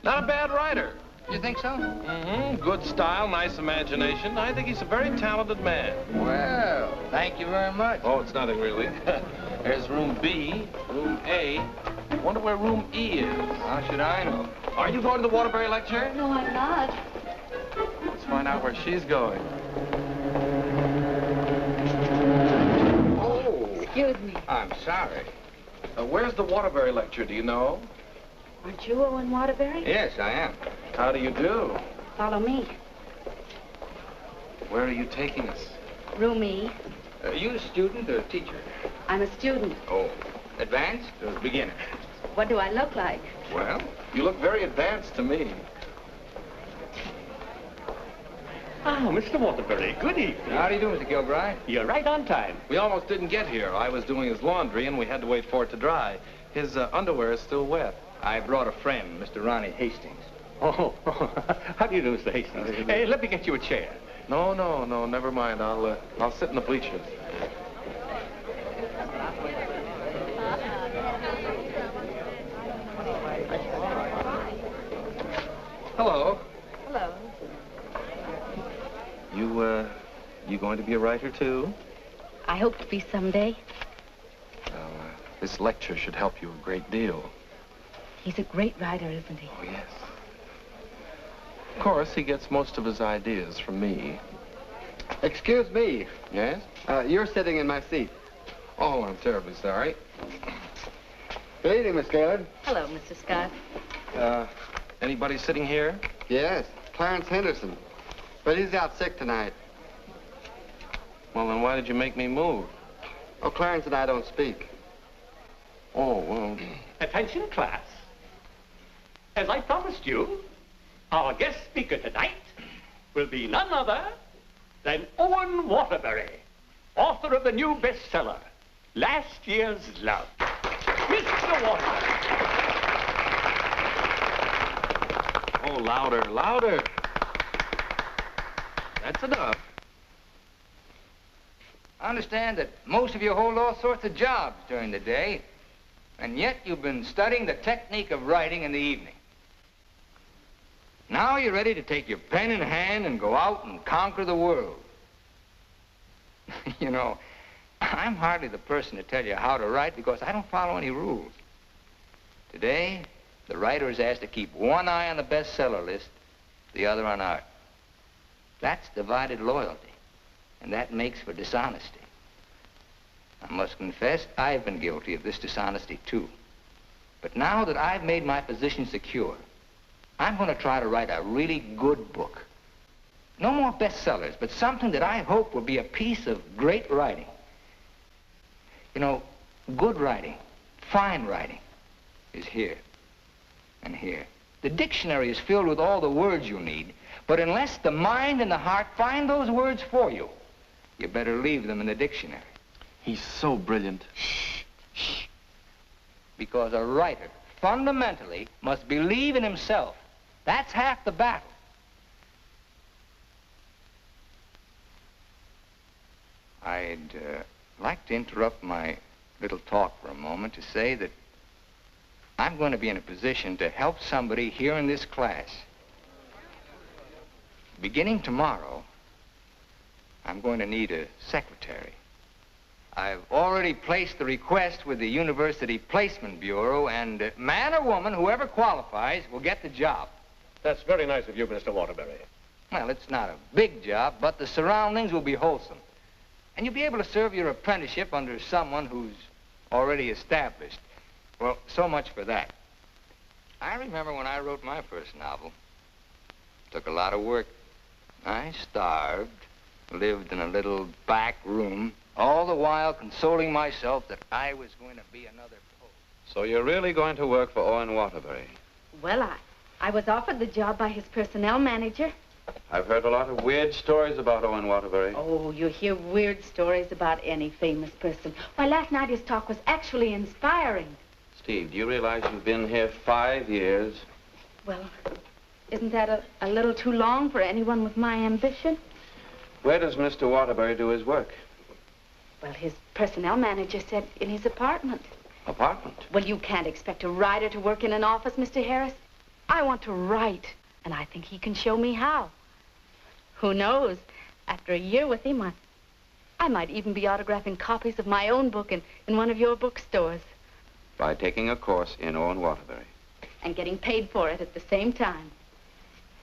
Not a bad writer. You think so? Mm-hmm. Good style, nice imagination. I think he's a very talented man. Well, thank you very much. Oh, it's nothing really. There's room B, room A. Wonder where room E is. How should I know? Are you going to the Waterbury lecture? No, I'm not. Let's find out where she's going. Oh. Excuse me. I'm sorry. Where's the Waterbury lecture, do you know? Aren't you Owen Waterbury? Yes, I am. How do you do? Follow me. Where are you taking us? Room E. Are you a student or a teacher? I'm a student. Oh, advanced or beginner? What do I look like? Well, You look very advanced to me. Ah, Mr. Waterbury, good evening. how do you do, Mr. Kilbride? You're right on time. We almost didn't get here. I was doing his laundry, and we had to wait for it to dry. His underwear is still wet. I brought a friend, Mr. Ronnie Hastings. Oh, how do you do, Mr. Hastings? Hey, let me get you a chair. No, never mind. I'll sit in the bleachers. Hello. Hello. You going to be a writer, too? I hope to be someday. Well, this lecture should help you a great deal. He's a great writer, isn't he? Oh, yes. Of course, he gets most of his ideas from me. Excuse me. Yes? You're sitting in my seat. Oh, I'm terribly sorry. Good evening, Miss Gaylord. Hello, Mr. Scott. Anybody sitting here? Yes, Clarence Henderson. But he's out sick tonight. Well, then why did you make me move? Oh, Clarence and I don't speak. Oh, well... Attention, class. As I promised you, our guest speaker tonight will be none other than Owen Waterbury, author of the new bestseller, Last Year's Love. Mr. Waterbury. Oh, louder, louder. That's enough. I understand that most of you hold all sorts of jobs during the day, and yet you've been studying the technique of writing in the evening. Now you're ready to take your pen in hand and go out and conquer the world. You know, I'm hardly the person to tell you how to write because I don't follow any rules. Today, the writer is asked to keep one eye on the bestseller list, the other on art. That's divided loyalty, and that makes for dishonesty. I must confess, I've been guilty of this dishonesty, too. But now that I've made my position secure, I'm going to try to write a really good book. No more bestsellers, but something that I hope will be a piece of great writing. You know, good writing, fine writing, is here and here. The dictionary is filled with all the words you need, but unless the mind and the heart find those words for you, you better leave them in the dictionary. He's so brilliant. Shh. Because a writer, fundamentally, must believe in himself. That's half the battle. I'd like to interrupt my little talk for a moment to say that I'm going to be in a position to help somebody here in this class. Beginning tomorrow, I'm going to need a secretary. I've already placed the request with the University Placement Bureau, and man or woman, whoever qualifies, will get the job. That's very nice of you, Mr. Waterbury. Well, it's not a big job, but the surroundings will be wholesome. And you'll be able to serve your apprenticeship under someone who's already established. Well, so much for that. I remember when I wrote my first novel. It took a lot of work. I starved, lived in a little back room, all the while consoling myself that I was going to be another poet. So you're really going to work for Owen Waterbury? Well, I was offered the job by his personnel manager. I've heard a lot of weird stories about Owen Waterbury. Oh, you hear weird stories about any famous person. Why, last night his talk was actually inspiring. Steve, do you realize you've been here 5 years? Well, isn't that a little too long for anyone with my ambition? Where does Mr. Waterbury do his work? Well, his personnel manager said in his apartment. Apartment? Well, you can't expect a writer to work in an office, Mr. Harris. I want to write, and I think he can show me how. Who knows? After a year with him, I might even be autographing copies of my own book in one of your bookstores. By taking a course in Owen Waterbury. And getting paid for it at the same time.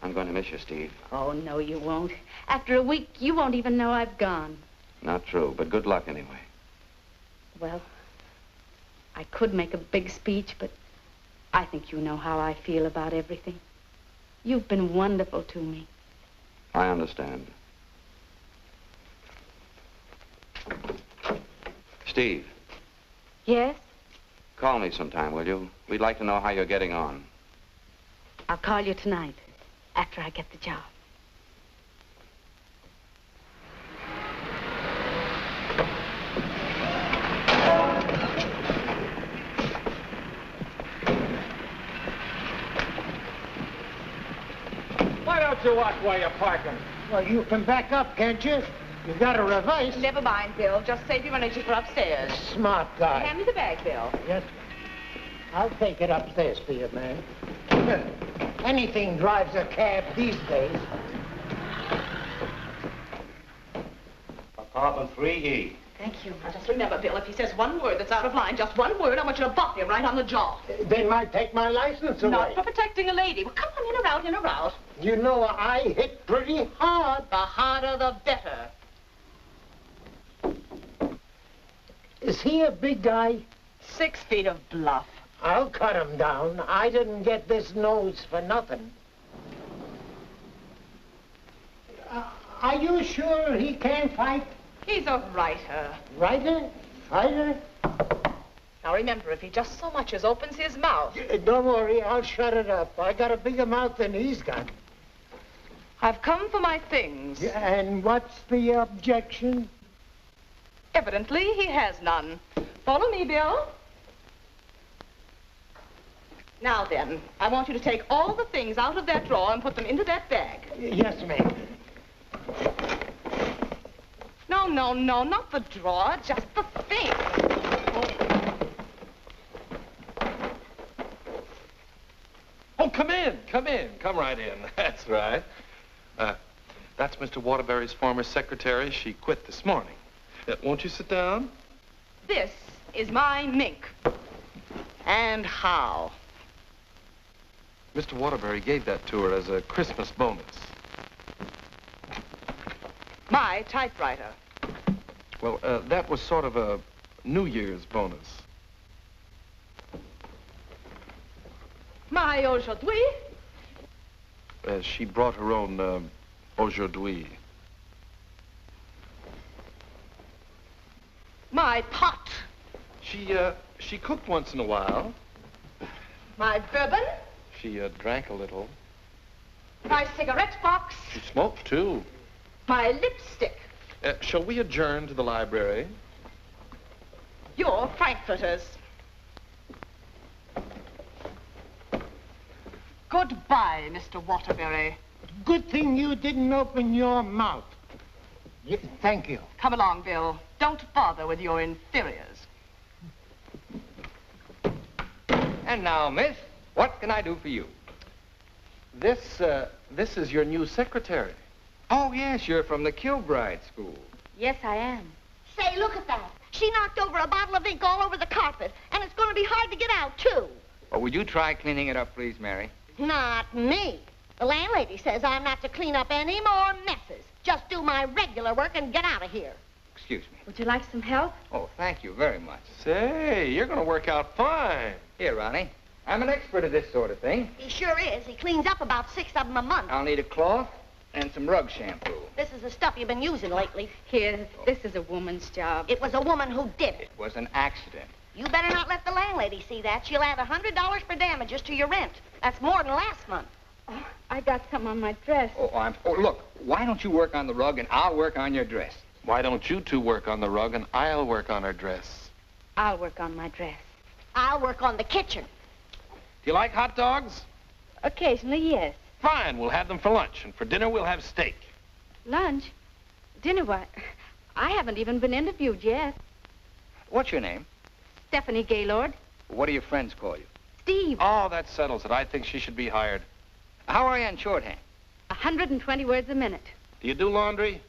I'm going to miss you, Steve. Oh, no, you won't. After a week, you won't even know I've gone. Not true, but good luck anyway. Well, I could make a big speech, but I think you know how I feel about everything. You've been wonderful to me. I understand. Steve. Yes? Call me sometime, will you? We'd like to know how you're getting on. I'll call you tonight, after I get the job. Why don't you watch while you're parking? Well, you can back up, can't you? You got to reverse. Never mind, Bill. Just save your energy for upstairs. Smart guy. Hand me the bag, Bill. Yes. I'll take it upstairs for you, man. Anything drives a cab these days. Apartment 3E. Thank you. Now, just remember, Bill, if he says one word that's out of line, just one word, I want you to bop him right on the jaw. They might take my license away. Not for protecting a lady. Well, come on, in or out, in or out. You know, I hit pretty hard. The harder, the better. Is he a big guy? 6 feet of bluff. I'll cut him down. I didn't get this nose for nothing. Are you sure he can fight? He's a writer. Writer? Fighter? Now, remember, if he just so much as opens his mouth... Don't worry, I'll shut it up. I got a bigger mouth than he's got. I've come for my things. And what's the objection? Evidently, he has none. Follow me, Bill. Now then, I want you to take all the things out of that drawer and put them into that bag. Yes, ma'am. No, not the drawer, just the thing. Oh, come in. Come right in. That's right. That's Mr. Waterbury's former secretary. She quit this morning. Won't you sit down? This is my mink. And how? Mr. Waterbury gave that to her as a Christmas bonus. My typewriter. Well, that was sort of a New Year's bonus. My aujourd'hui. She brought her own aujourd'hui. My pot. She cooked once in a while. My bourbon. She drank a little. My cigarette box. She smoked, too. My lipstick. Shall we adjourn to the library? Your frankfurters. Goodbye, Mr. Waterbury. Good thing you didn't open your mouth. Thank you. Come along, Bill. Don't bother with your inferiors. And now, miss, what can I do for you? This is your new secretary. Oh, yes, you're from the Kilbride School. Yes, I am. Say, look at that. She knocked over a bottle of ink all over the carpet, and it's going to be hard to get out, too. Oh, would you try cleaning it up, please, Mary? Not me. The landlady says I'm not to clean up any more messes. Just do my regular work and get out of here. Excuse me. Would you like some help? Oh, thank you very much. Say, you're going to work out fine. Here, Ronnie. I'm an expert at this sort of thing. He sure is. He cleans up about 6 of them a month. I'll need a cloth and some rug shampoo. This is the stuff you've been using lately. Here, this is a woman's job. It was a woman who did it. It was an accident. You better not let the landlady see that. She'll add $100 for damages to your rent. That's more than last month. Oh, I got some on my dress. Oh, look, why don't you work on the rug and I'll work on your dress? Why don't you two work on the rug and I'll work on her dress? I'll work on my dress. I'll work on the kitchen. Do you like hot dogs? Occasionally, yes. Fine, we'll have them for lunch, and for dinner we'll have steak. Lunch? Dinner, what? I haven't even been interviewed yet. What's your name? Stephanie Gaylord. What do your friends call you? Steve. Oh, that settles it. I think she should be hired. How are you in shorthand? 120 words a minute. Do you do laundry?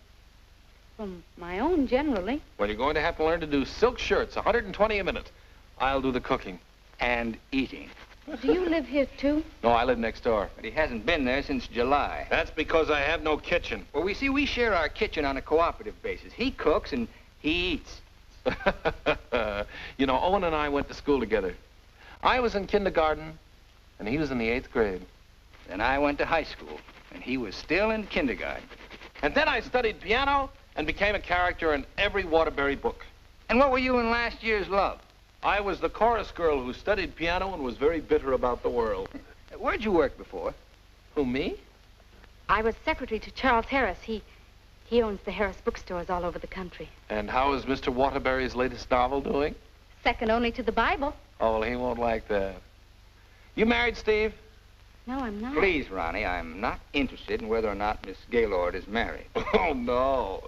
Well, my own, generally. Well, you're going to have to learn to do silk shirts, 120 a minute. I'll do the cooking. And eating. Do you live here, too? No, I live next door. But he hasn't been there since July. That's because I have no kitchen. Well, we share our kitchen on a cooperative basis. He cooks and he eats. You know, Owen and I went to school together. I was in kindergarten, and he was in the 8th grade. Then I went to high school, and he was still in kindergarten. And then I studied piano and became a character in every Waterbury book. And what were you in last year's Love? I was the chorus girl who studied piano and was very bitter about the world. Where'd you work before? Who, me? I was secretary to Charles Harris. He owns the Harris bookstores all over the country. And how is Mr. Waterbury's latest novel doing? Second only to the Bible. Oh, well, he won't like that. You married, Steve? No, I'm not. Please, Ronnie, I'm not interested in whether or not Miss Gaylord is married. Oh, no.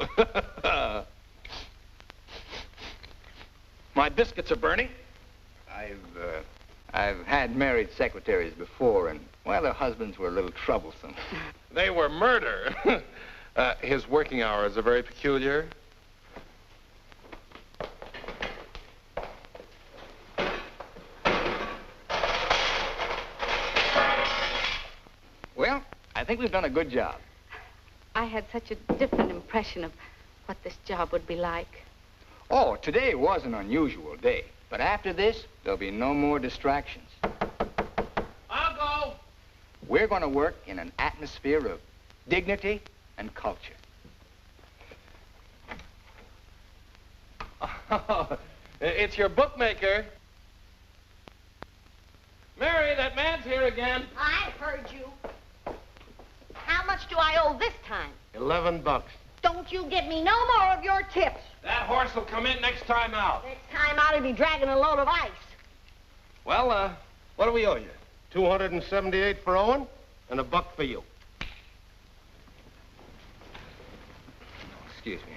My biscuits are burning. I've had married secretaries before, and, well, their husbands were a little troublesome. They were murder. His working hours are very peculiar. Well, I think we've done a good job. I had such a different impression of what this job would be like. Oh, today was an unusual day. But after this, there'll be no more distractions. I'll go. We're going to work in an atmosphere of dignity and culture. Oh, it's your bookmaker. Mary, that man's here again. I heard you. How much do I owe this time? $11. Don't you give me no more of your tips. That horse will come in next time out. Next time out, he'll be dragging a load of ice. Well, what do we owe you? $278 for Owen and $1 for you. Excuse me.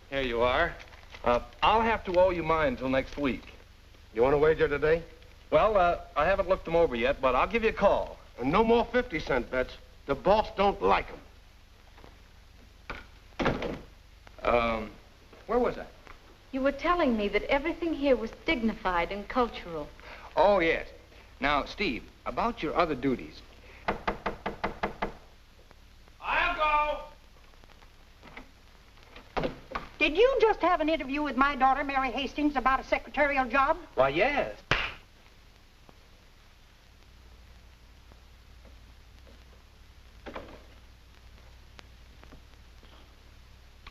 Here you are. I'll have to owe you mine till next week. You want to wager today? Well, I haven't looked them over yet, but I'll give you a call. And no more 50-cent bets. The boss don't like them. Where was I? You were telling me that everything here was dignified and cultural. Oh, yes. Now, Steve, about your other duties. I'll go. Did you just have an interview with my daughter, Mary Hastings, about a secretarial job? Why, yes.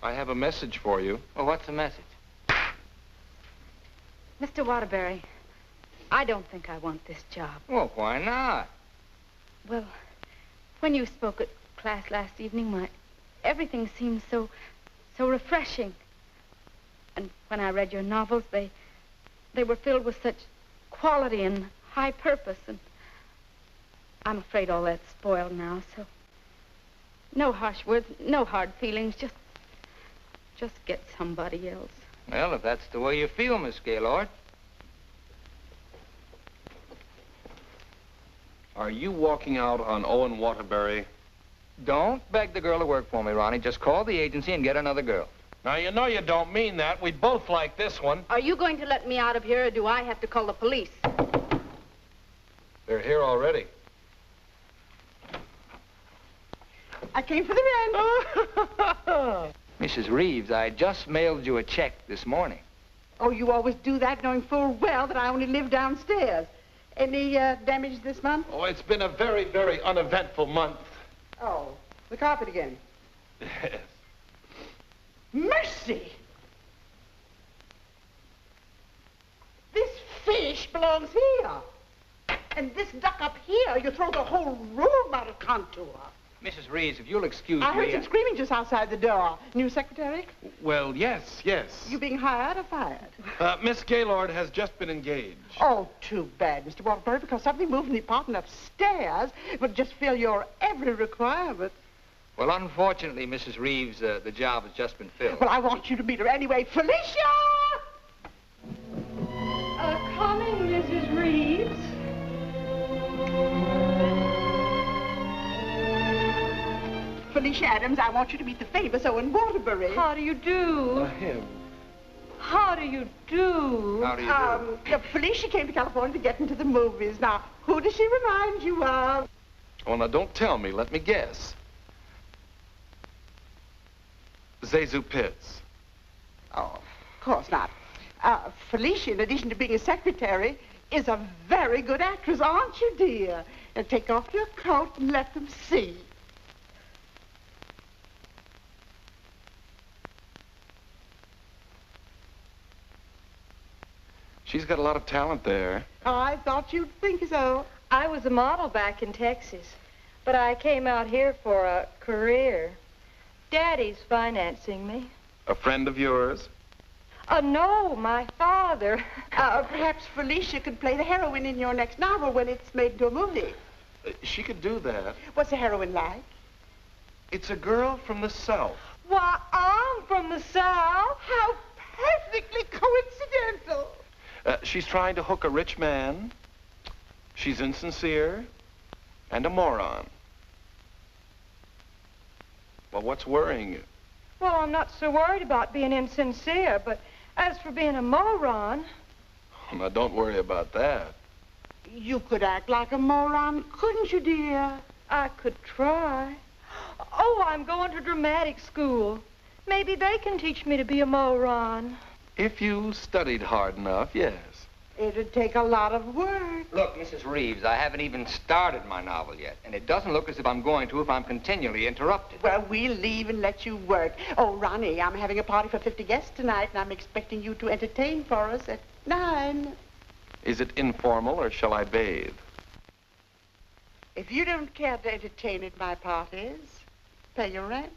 I have a message for you. Well, what's the message? Mr. Waterbury, I don't think I want this job. Well, why not? Well, when you spoke at class last evening, everything seemed so refreshing. And when I read your novels, they were filled with such quality and high purpose, and I'm afraid all that's spoiled now, so no harsh words, no hard feelings, just get somebody else. Well, if that's the way you feel, Miss Gaylord. Are you walking out on Owen Waterbury? Don't beg the girl to work for me, Ronnie. Just call the agency and get another girl. Now, you know you don't mean that. We both like this one. Are you going to let me out of here, or do I have to call the police? They're here already. I came for the rent. Mrs. Reeves, I just mailed you a check this morning. Oh, you always do that, knowing full well that I only live downstairs. Any damage this month? Oh, it's been a very, very uneventful month. Oh, the carpet again. Yes. Mercy! This fish belongs here. And this duck up here, you throw the whole room out of contour. Mrs. Reeves, if you'll excuse me... I heard some screaming just outside the door. New secretary? Well, yes. You being hired or fired? Miss Gaylord has just been engaged. Oh, too bad, Mr. Waterbury, because something moved in the apartment upstairs would just fill your every requirement. Well, unfortunately, Mrs. Reeves, the job has just been filled. Well, I want you to meet her anyway. Felicia! Reeves. Felicia Adams, I want you to meet the famous Owen Waterbury. How do you do? Him. How do you do? How do you do? Felicia came to California to get into the movies. Now, who does she remind you of? Oh, now don't tell me. Let me guess. Zazu Pitts. Oh, of course not. Felicia, in addition to being a secretary, is a very good actress, aren't you, dear? Now, take off your coat and let them see. She's got a lot of talent there. I thought you'd think so. I was a model back in Texas, but I came out here for a career. Daddy's financing me. A friend of yours? No, my father. Perhaps Felicia could play the heroine in your next novel when it's made into a movie. She could do that. What's the heroine like? It's a girl from the South. Why, I'm from the South. How perfectly coincidental. She's trying to hook a rich man. She's insincere and a moron. Well, what's worrying you? Well, I'm not so worried about being insincere, but as for being a moron... Oh, now, don't worry about that. You could act like a moron, couldn't you, dear? I could try. Oh, I'm going to dramatic school. Maybe they can teach me to be a moron. If you studied hard enough, yes. It'd take a lot of work. Look, Mrs. Reeves, I haven't even started my novel yet, and it doesn't look as if I'm going to if I'm continually interrupted. Well, we'll leave and let you work. Oh, Ronnie, I'm having a party for 50 guests tonight, and I'm expecting you to entertain for us at 9. Is it informal, or shall I bathe? If you don't care to entertain at my parties, pay your rent.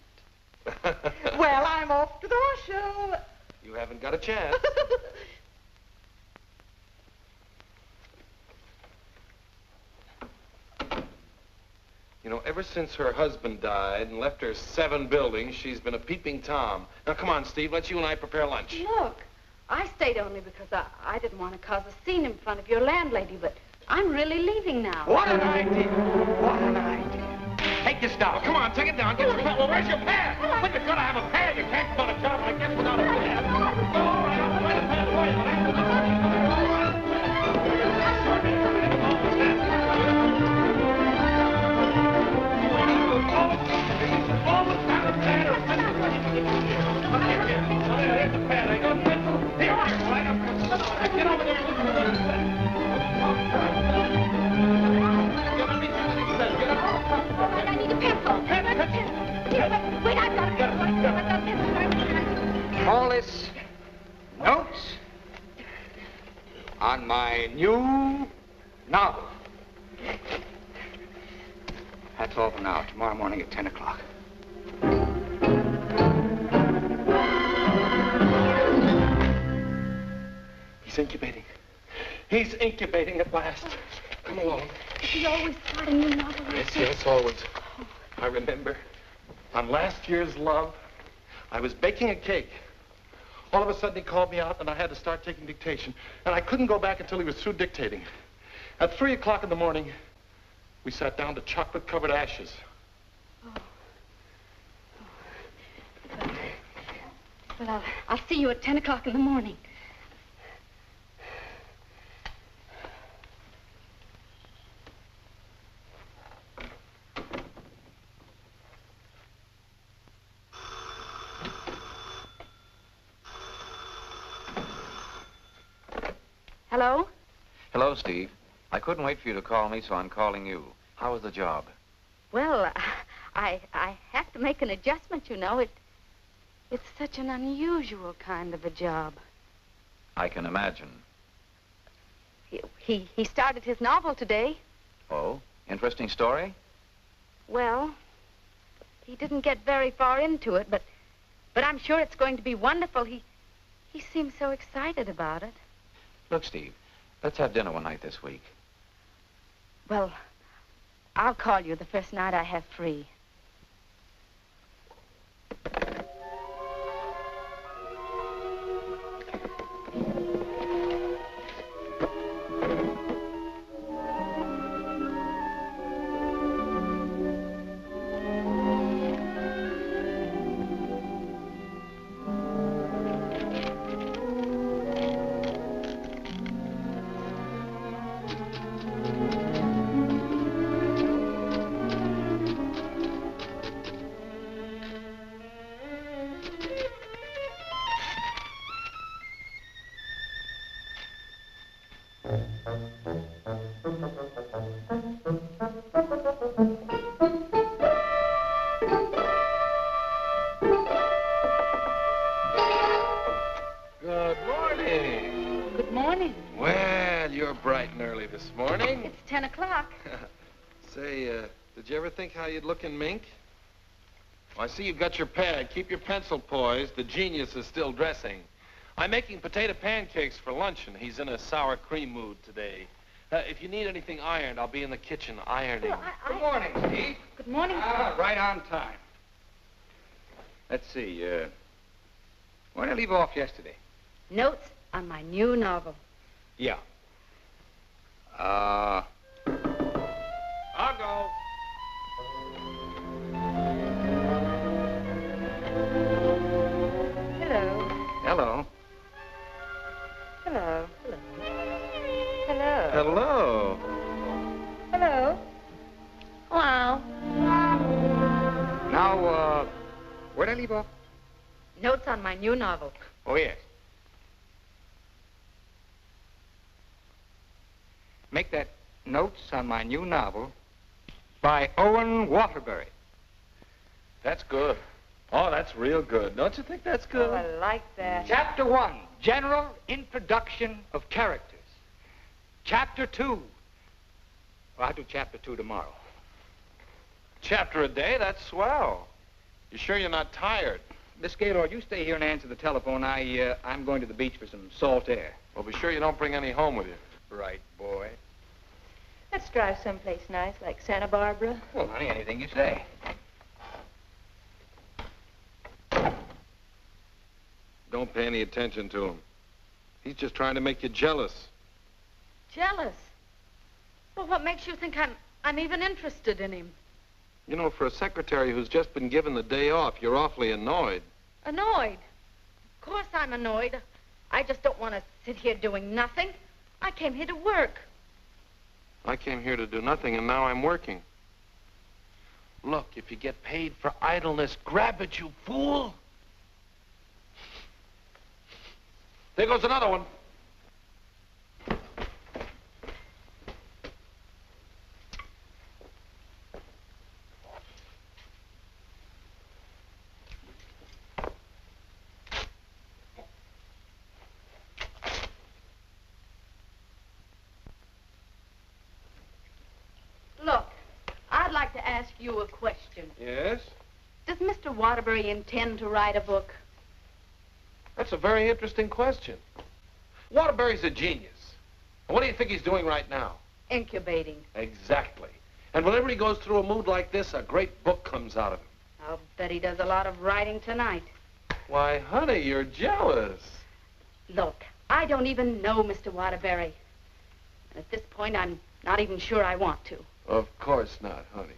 Well, I'm off to the horse show. You haven't got a chance. You know, ever since her husband died and left her 7 buildings, she's been a peeping Tom. Now, come on, Steve, let's you and I prepare lunch. Look, I stayed only because I didn't want to cause a scene in front of your landlady, but I'm really leaving now. What an idea! What an idea! Take this down. Come on, take it down. Get your pad. Well, where's your pad? When you've got to have a pad, you can't start a job like this without a pad. All right, I'll find a pad for you, always have a pad or pencil. Here's the pad. I got a pencil. Here, I got a pencil. Get over there and listen to this. I need a pencil. Wait, I've got a pencil. Call this notes on my new novel. That's all for now. Tomorrow morning at 10 o'clock. He's incubating. He's incubating at last. Come along. Does he always start a new novel? Yes, always. I remember on last year's Love, I was baking a cake. All of a sudden, he called me out, and I had to start taking dictation. And I couldn't go back until he was through dictating. At 3 o'clock in the morning, we sat down to chocolate-covered ashes. Well, I'll see you at 10 o'clock in the morning. Hello? Hello, Steve. I couldn't wait for you to call me, so I'm calling you. How was the job? Well, I have to make an adjustment, you know. It's such an unusual kind of a job. I can imagine. He started his novel today. Oh? Interesting story? Well, he didn't get very far into it, but I'm sure it's going to be wonderful. He seems so excited about it. Look, Steve, let's have dinner one night this week. Well, I'll call you the first night I have free. Good morning. Good morning. Well, you're bright and early this morning. It's 10 o'clock. Say, did you ever think how you'd look in mink? Well, I see you've got your pad. Keep your pencil poised. The genius is still dressing. I'm making potato pancakes for luncheon. He's in a sour cream mood today. If you need anything ironed, I'll be in the kitchen ironing. Well, Good morning, Steve. Good morning. Right on time. Let's see, where did I leave off yesterday? Notes on my new novel. Yeah. I'll go. Hello. Hello. Hello. Hello. Hello. Hello. Hello. Now, where did I leave off? Notes on my new novel. Oh, yes. Make that Notes on My New Novel by Owen Waterbury. That's good. Oh, that's real good. Don't you think that's good? Oh, I like that. Chapter 1, General Introduction of Characters. Chapter 2. Well, I'll do Chapter 2 tomorrow. Chapter a day? That's swell. You sure you're not tired? Miss Gaylord, you stay here and answer the telephone. I'm going to the beach for some salt air. Well, be sure you don't bring any home with you. Right, boy. Let's drive someplace nice, like Santa Barbara. Well, honey, anything you say. Don't pay any attention to him. He's just trying to make you jealous. Jealous? Well, what makes you think I'm even interested in him? You know, for a secretary who's just been given the day off, you're awfully annoyed. Annoyed? Of course I'm annoyed. I just don't want to sit here doing nothing. I came here to work. I came here to do nothing, and now I'm working. Look, if you get paid for idleness, grab it, you fool. There goes another one. Look, I'd like to ask you a question. Yes? Does Mr. Waterbury intend to write a book? That's a very interesting question. Waterbury's a genius. And what do you think he's doing right now? Incubating. Exactly. And whenever he goes through a mood like this, a great book comes out of him. I'll bet he does a lot of writing tonight. Why, honey, you're jealous. Look, I don't even know Mr. Waterbury. And at this point, I'm not even sure I want to. Of course not, honey.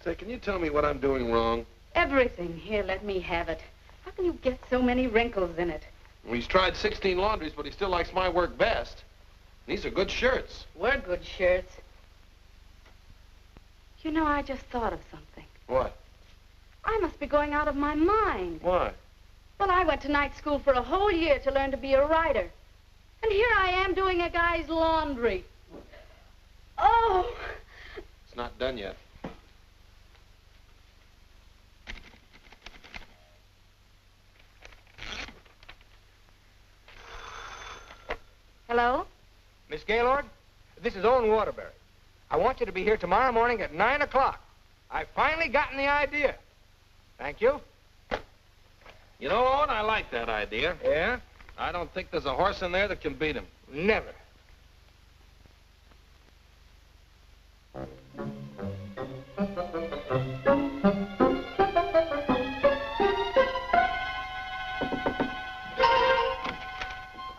Say, can you tell me what I'm doing wrong? Everything. Here, let me have it. How can you get so many wrinkles in it? Well, he's tried 16 laundries, but he still likes my work best. These are good shirts. We're good shirts. You know, I just thought of something. What? I must be going out of my mind. Why? Well, I went to night school for a whole year to learn to be a writer. And here I am doing a guy's laundry. Oh! It's not done yet. Hello? Miss Gaylord, this is Owen Waterbury. I want you to be here tomorrow morning at 9 o'clock. I've finally gotten the idea. Thank you. You know, Owen, I like that idea. Yeah? I don't think there's a horse in there that can beat him. Never.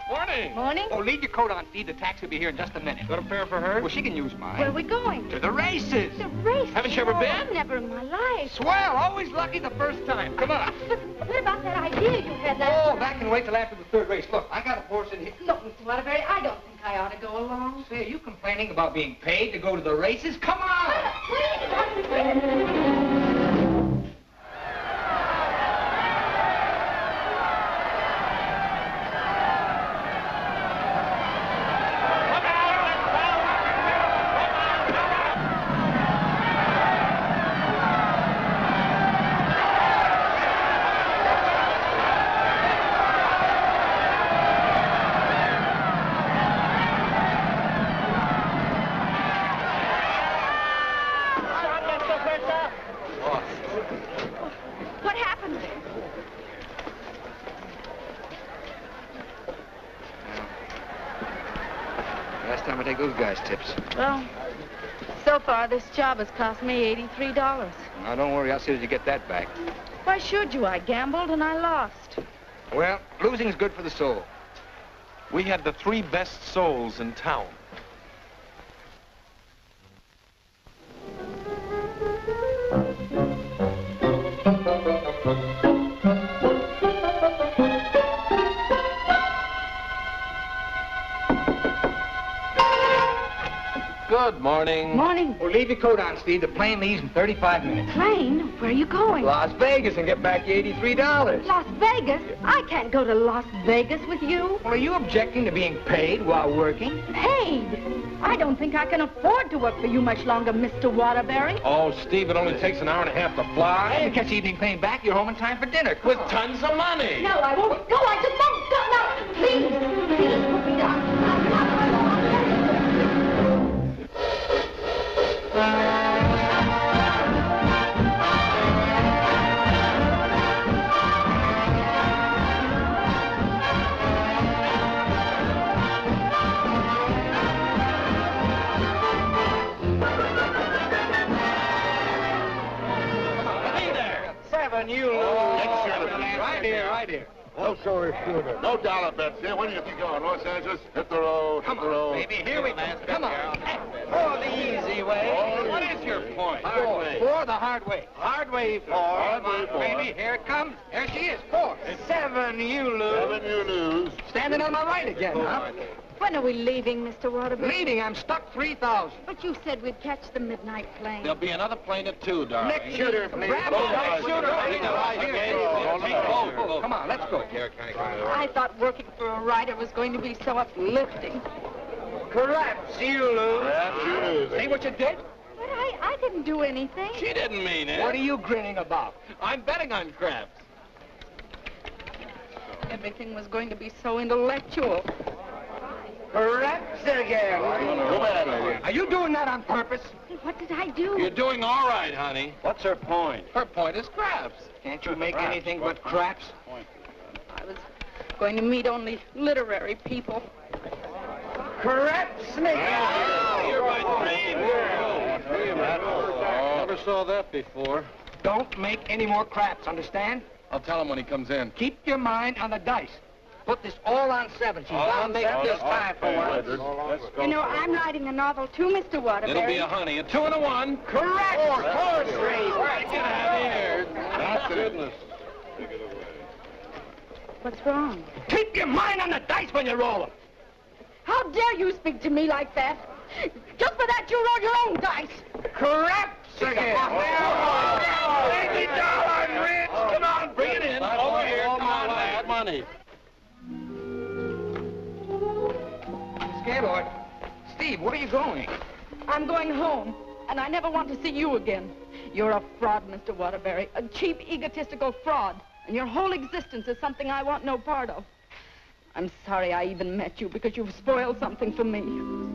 Morning. Morning. Oh, leave your coat on, Steve. The taxi will be here in just a minute. Got a pair for her? Well, she can use mine. Where are we going? To the races. The race. Haven't you ever been? Never in my life. Swell. Always lucky the first time. Come on. But what about that idea you had last Oh, that can wait till after the third race. Look, I got a horse in here. Look, Mr. Waterbury, I don't think I ought to go along. Say, are you complaining about being paid to go to the races? Come on! Please. time I take those guys' tips. Well, so far this job has cost me $83. Now, don't worry. I'll see that you get that back. Why should you? I gambled and I lost. Well, losing's good for the soul. We had the 3 best souls in town. Good morning. Morning. Well, leave your coat on, Steve. The plane leaves in 35 minutes. Plane? Where are you going? Las Vegas and get back your $83. Las Vegas? I can't go to Las Vegas with you. Well, are you objecting to being paid while working? Paid? I don't think I can afford to work for you much longer, Mr. Waterbury. Oh, Steve, it only takes an hour and a half to fly. Hey, you catch the evening plane back, you're home in time for dinner. With tons of money. No, I won't. No, I just won't. No, please. Please put me down. You lose. Right here. Oh, so is shooter. No dollar bets here. Where do you think you're going? Los Angeles? Hit the road. Come hit the road. on, baby. Here we go. Come on. For the easy way. What is your point? For the hard way. Hard way for. Hard way for. Baby, here it comes. Here she is. 4. 7, you lose. 7, you lose. Standing on my right again, huh? When are we leaving, Mr. Waterbury? Leaving, I'm stuck 3,000. But you said we'd catch the midnight plane. There'll be another plane at 2, darling. Next shooter, please. Grab him. Next shooter. Come on, let's go. I thought working for a writer was going to be so uplifting. Perhaps you lose. Perhaps you lose. See what you did? But I didn't do anything. She didn't mean it. What are you grinning about? I'm betting on craps. Everything was going to be so intellectual. Perhaps again. Go bad, lady. Are you doing that on purpose? What did I do? You're doing all right, honey. What's her point? Her point is craps. Can't you make anything but craps? I was going to meet only literary people. Craps, Snake. You're my dream girl. Never saw that before. Don't make any more craps, understand? I'll tell him when he comes in. Keep your mind on the dice. Put this all on 7. She's bound to make this time for once. You know, I'm writing a novel too, Mr. Waterbury. It'll be a honey. A 2 and a 1. Correct. 4, 3. Get out of here. That's goodness. What's wrong? Keep your mind on the dice when you roll them. How dare you speak to me like that? Just for that, you roll your own dice. Craps again. $80 rich. Come on, bring it in. Over here. Come on, lad. Money. Gaylord. Steve, where are you going? I'm going home, and I never want to see you again. You're a fraud, Mr. Waterbury, a cheap, egotistical fraud, and your whole existence is something I want no part of. I'm sorry I even met you, because you've spoiled something for me.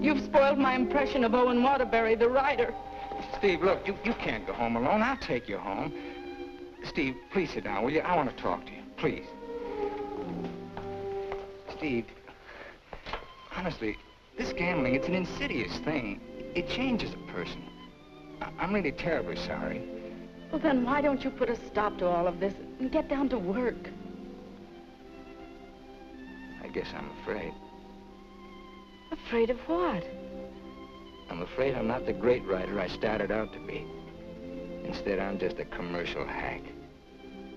You've spoiled my impression of Owen Waterbury, the writer. Steve, look, you can't go home alone. I'll take you home. Steve, please sit down, will you? I want to talk to you, please. Steve, honestly, this gambling, it's an insidious thing. It changes a person. I'm really terribly sorry. Well, then why don't you put a stop to all of this and get down to work? I guess I'm afraid. Afraid of what? I'm afraid I'm not the great writer I started out to be. Instead, I'm just a commercial hack.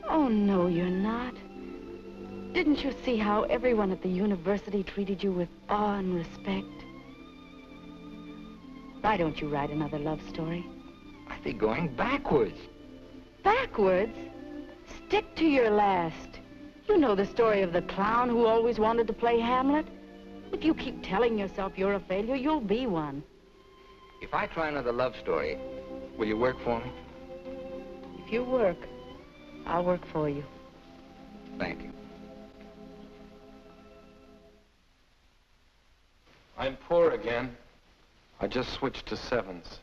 Oh, no, you're not. Didn't you see how everyone at the university treated you with awe and respect? Why don't you write another love story? I'd be going backwards. Backwards? Stick to your last. You know the story of the clown who always wanted to play Hamlet? If you keep telling yourself you're a failure, you'll be one. If I try another love story, will you work for me? If you work, I'll work for you. Thank you. I'm poor again. I just switched to 7s.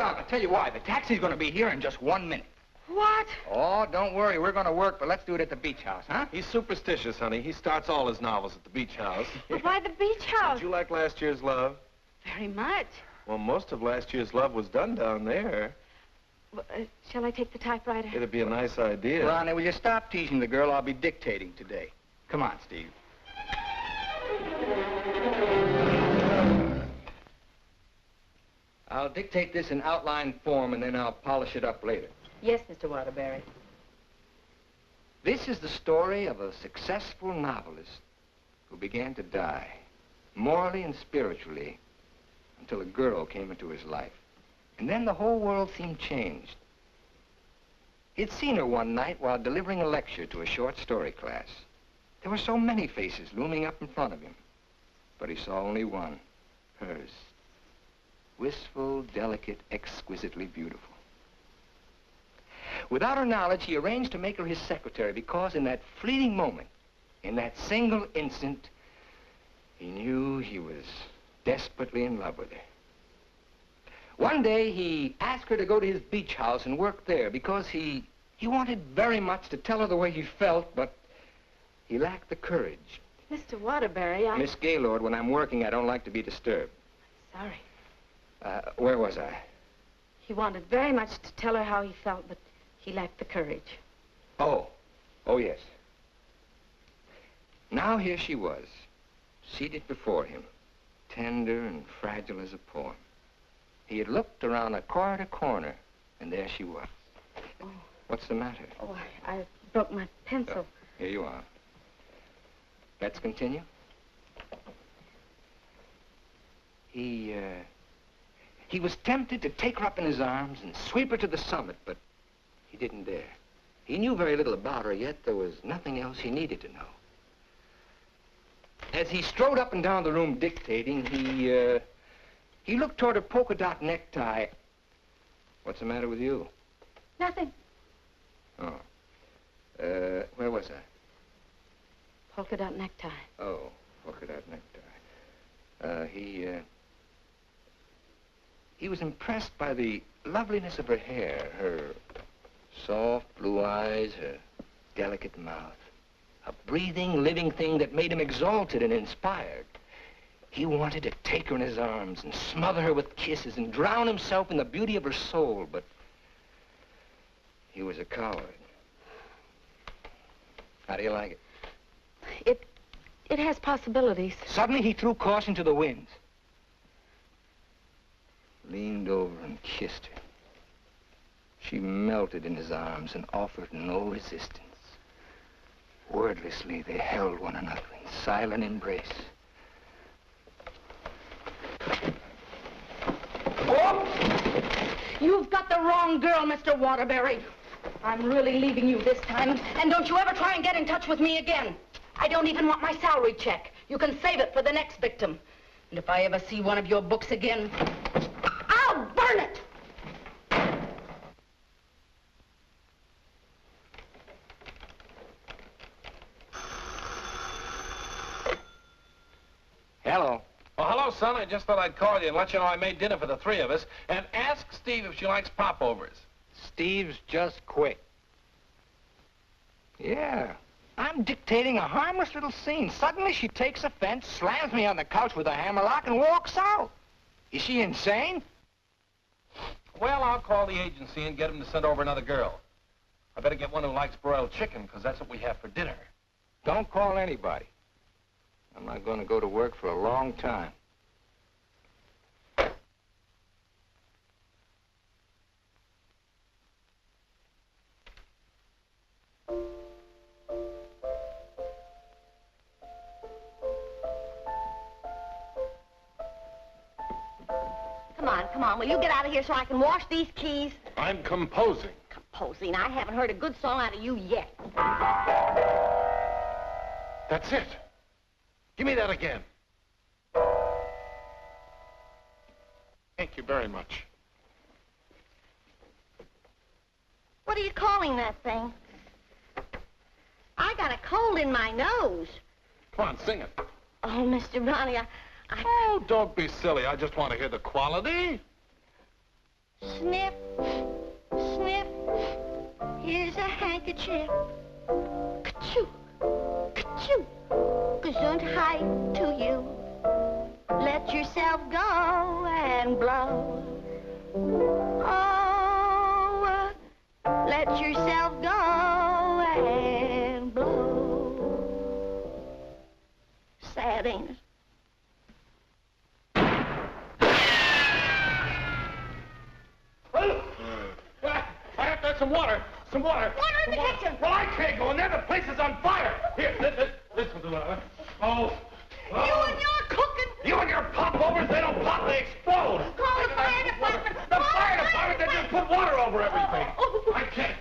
on. I'll tell you why. The taxi's going to be here in just 1 minute. What? Oh, don't worry. We're going to work, but let's do it at the beach house, huh? He's superstitious, honey. He starts all his novels at the beach house. But why the beach house? Did you like last year's Love? Very much. Well, most of last year's Love was done down there. Well, shall I take the typewriter? It'd be a nice idea. Ronnie, will you stop teasing the girl? I'll be dictating today. Come on, Steve. I'll dictate this in outline form, and then I'll polish it up later. Yes, Mr. Waterbury. This is the story of a successful novelist who began to die, morally and spiritually, until a girl came into his life. And then the whole world seemed changed. He'd seen her one night while delivering a lecture to a short story class. There were so many faces looming up in front of him, but he saw only one, hers. Wistful, delicate, exquisitely beautiful. Without her knowledge, he arranged to make her his secretary because in that fleeting moment, in that single instant, he knew he was desperately in love with her. One day, he asked her to go to his beach house and work there because he wanted very much to tell her the way he felt, but he lacked the courage. Mr. Waterbury, Miss Gaylord, when I'm working, I don't like to be disturbed. Sorry. Where was I? He wanted very much to tell her how he felt, but he lacked the courage. Oh, yes. Now here she was, seated before him, tender and fragile as a poem. He had looked around a corner to corner, and there she was. Oh. What's the matter? Oh, I broke my pencil. Here you are. Let's continue. He was tempted to take her up in his arms and sweep her to the summit, but he didn't dare. He knew very little about her, yet there was nothing else he needed to know. As he strode up and down the room dictating, he looked toward a polka dot necktie. What's the matter with you? Nothing. Oh. Where was I? Polka dot necktie. Oh, polka dot necktie. He was impressed by the loveliness of her hair, her soft blue eyes, her delicate mouth. A breathing, living thing that made him exalted and inspired. He wanted to take her in his arms and smother her with kisses and drown himself in the beauty of her soul, but he was a coward. How do you like it? It has possibilities. Suddenly he threw caution to the winds. Leaned over and kissed her. She melted in his arms and offered no resistance. Wordlessly, they held one another in silent embrace. Oh! You've got the wrong girl, Mr. Waterbury. I'm really leaving you this time, and don't you ever try and get in touch with me again. I don't even want my salary check. You can save it for the next victim. And if I ever see one of your books again, I'll burn it! Hello. Well, hello, son. I just thought I'd call you and let you know I made dinner for the three of us. And ask Steve if she likes popovers. Steve's just quit. Yeah. I'm dictating a harmless little scene. Suddenly she takes offense, slams me on the couch with a hammerlock, and walks out. Is she insane? Well, I'll call the agency and get them to send over another girl. I better get one who likes broiled chicken, because that's what we have for dinner. Don't call anybody. I'm not going to go to work for a long time. Come on, will you get out of here so I can wash these keys? I'm composing. Composing? I haven't heard a good song out of you yet. That's it. Give me that again. Thank you very much. What are you calling that thing? I got a cold in my nose. Come on, sing it. Oh, Mr. Ronnie, Oh, don't be silly. I just want to hear the quality. Sniff, sniff, here's a handkerchief. Ka-choo, ka-choo, gesundheit to you. Let yourself go and blow. Oh, let yourself go and blow. Sad, ain't it? I have to have some water. Some water. Water in the kitchen. Well, I can't go in there. The place is on fire. Here, listen to it. Oh. You and your cooking. You and your popovers, they don't pop, they explode. Call the fire department. The fire department, they just put water over everything. I can't.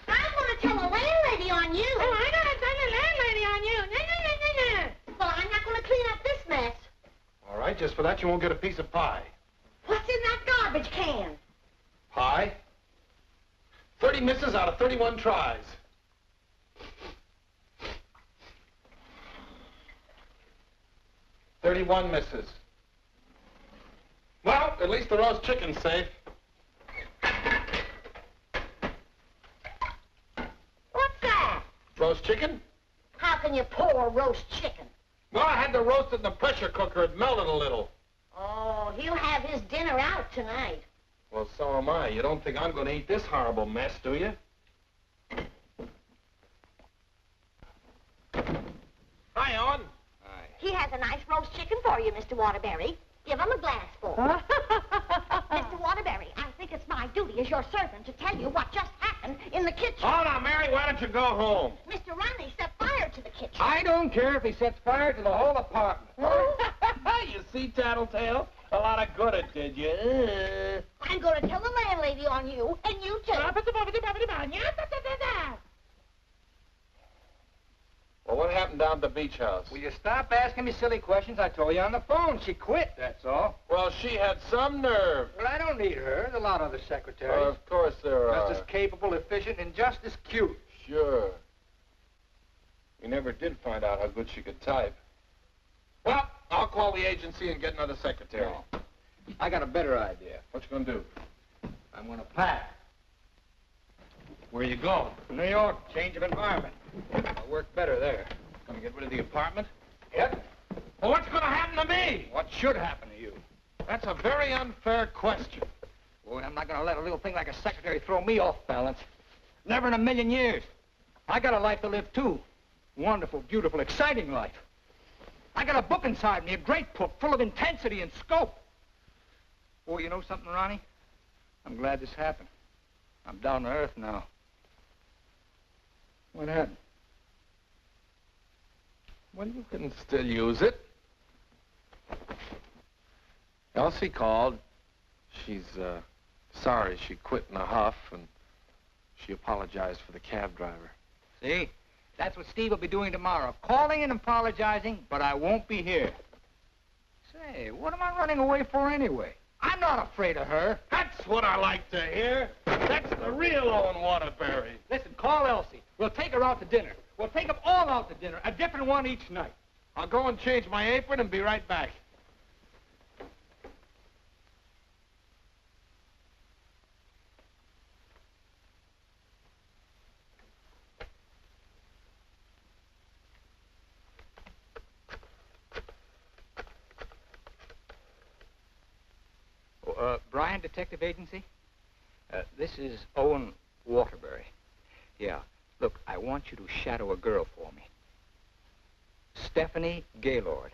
I'm going to tell the landlady on you. Oh, I'm going to tell the landlady on you. No. Well, I'm not going to clean up this mess. All right, just for that, you won't get a piece of pie. What's in that garbage can? Pie? 30 misses out of 31 tries. $31 misses. Well, at least the roast chicken's safe. What's that? Roast chicken? How can you pour roast chicken? Well, I had to roast it in the pressure cooker. It melted a little. Oh, he'll have his dinner out tonight. Well, so am I. You don't think I'm going to eat this horrible mess, do you? Hi, Owen. Hi. He has a nice roast chicken for you, Mr. Waterbury. Give him a glassful. Mr. Waterbury, I think it's my duty as your servant to tell you what just happened in the kitchen. Oh, now, Mary, why don't you go home? Mr. Ronnie set fire to the kitchen. I don't care if he sets fire to the whole apartment. You see, Tattletale? A lot of good it did you. I'm going to tell the landlady on you, and you too. Well, what happened down at the beach house? Will you stop asking me silly questions? I told you on the phone. She quit, that's all. Well, she had some nerve. Well, I don't need her. There's a lot of other secretaries. Of course there are. Just as capable, efficient, and just as cute. Sure. We never did find out how good she could type. Well, I'll call the agency and get another secretary. No. I got a better idea. What you gonna do? I'm gonna pack. Where you going? New York, change of environment. I'll work better there. Gonna get rid of the apartment? Yep. Well, what's gonna happen to me? What should happen to you? That's a very unfair question. Boy, I'm not gonna let a little thing like a secretary throw me off balance. Never in a million years. I got a life to live, too. Wonderful, beautiful, exciting life. I got a book inside me, a great book, full of intensity and scope. Boy, you know something, Ronnie? I'm glad this happened. I'm down to earth now. What happened? Well, you can still use it. Elsie called. She's, sorry she quit in a huff, and she apologized for the cab driver. See? That's what Steve will be doing tomorrow. Calling and apologizing, but I won't be here. Say, what am I running away for anyway? I'm not afraid of her. That's what I like to hear. That's the real Owen Waterbury. Listen, call Elsie. We'll take her out to dinner. We'll take them all out to dinner, a different one each night. I'll go and change my apron and be right back. Bryan Detective Agency? This is Owen Waterbury. Yeah. Look, I want you to shadow a girl for me. Stephanie Gaylord.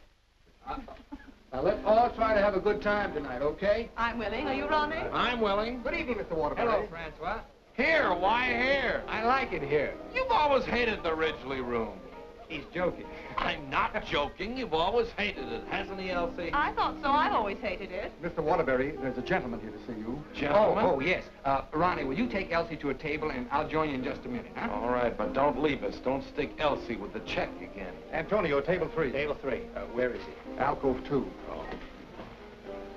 Now, let's all try to have a good time tonight, okay? I'm willing. Are you, Ronnie? I'm willing. Good evening, Mr. Waterbury. Hello, Francois. Here, why here? I like it here. You've always hated the Ridgely room. He's joking. I'm not joking. You've always hated it, hasn't he, Elsie? I thought so. I've always hated it. Mr. Waterbury, there's a gentleman here to see you. Gentlemen? Oh, yes. Ronnie, will you take Elsie to a table, and I'll join you in just a minute, huh? All right, but don't leave us. Don't stick Elsie with the check again. Antonio, table 3. Table 3. Where is he? Alcove 2. Oh.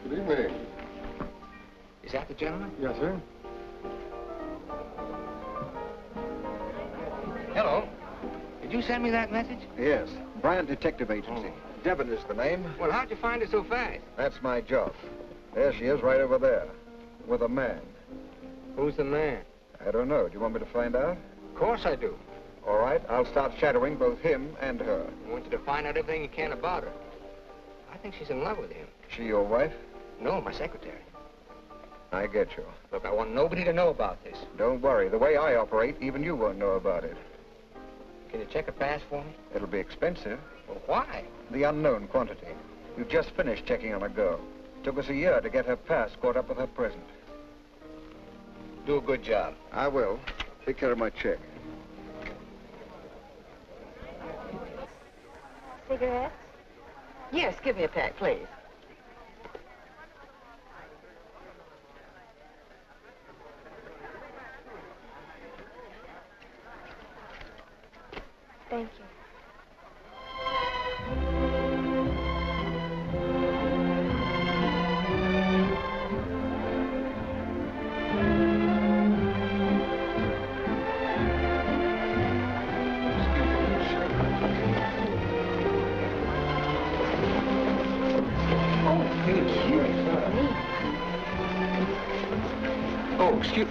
Good evening. Is that the gentleman? Yes, sir. Hello. Did you send me that message? Yes. Bryan Detective Agency. Devon is the name. Well, how'd you find her so fast? That's my job. There she is, right over there, with a man. Who's the man? I don't know. Do you want me to find out? Of course I do. All right, I'll start shadowing both him and her. I want you to find out everything you can about her. I think she's in love with him. She your wife? No, my secretary. I get you. Look, I want nobody to know about this. Don't worry. The way I operate, even you won't know about it. Can you check a pass for me? It'll be expensive. Well, why? The unknown quantity. You've just finished checking on a girl. Took us a year to get her pass caught up with her present. Do a good job. I will. Take care of my check. Cigarettes? Yes, give me a pack, please. Thank you. Oh, excuse...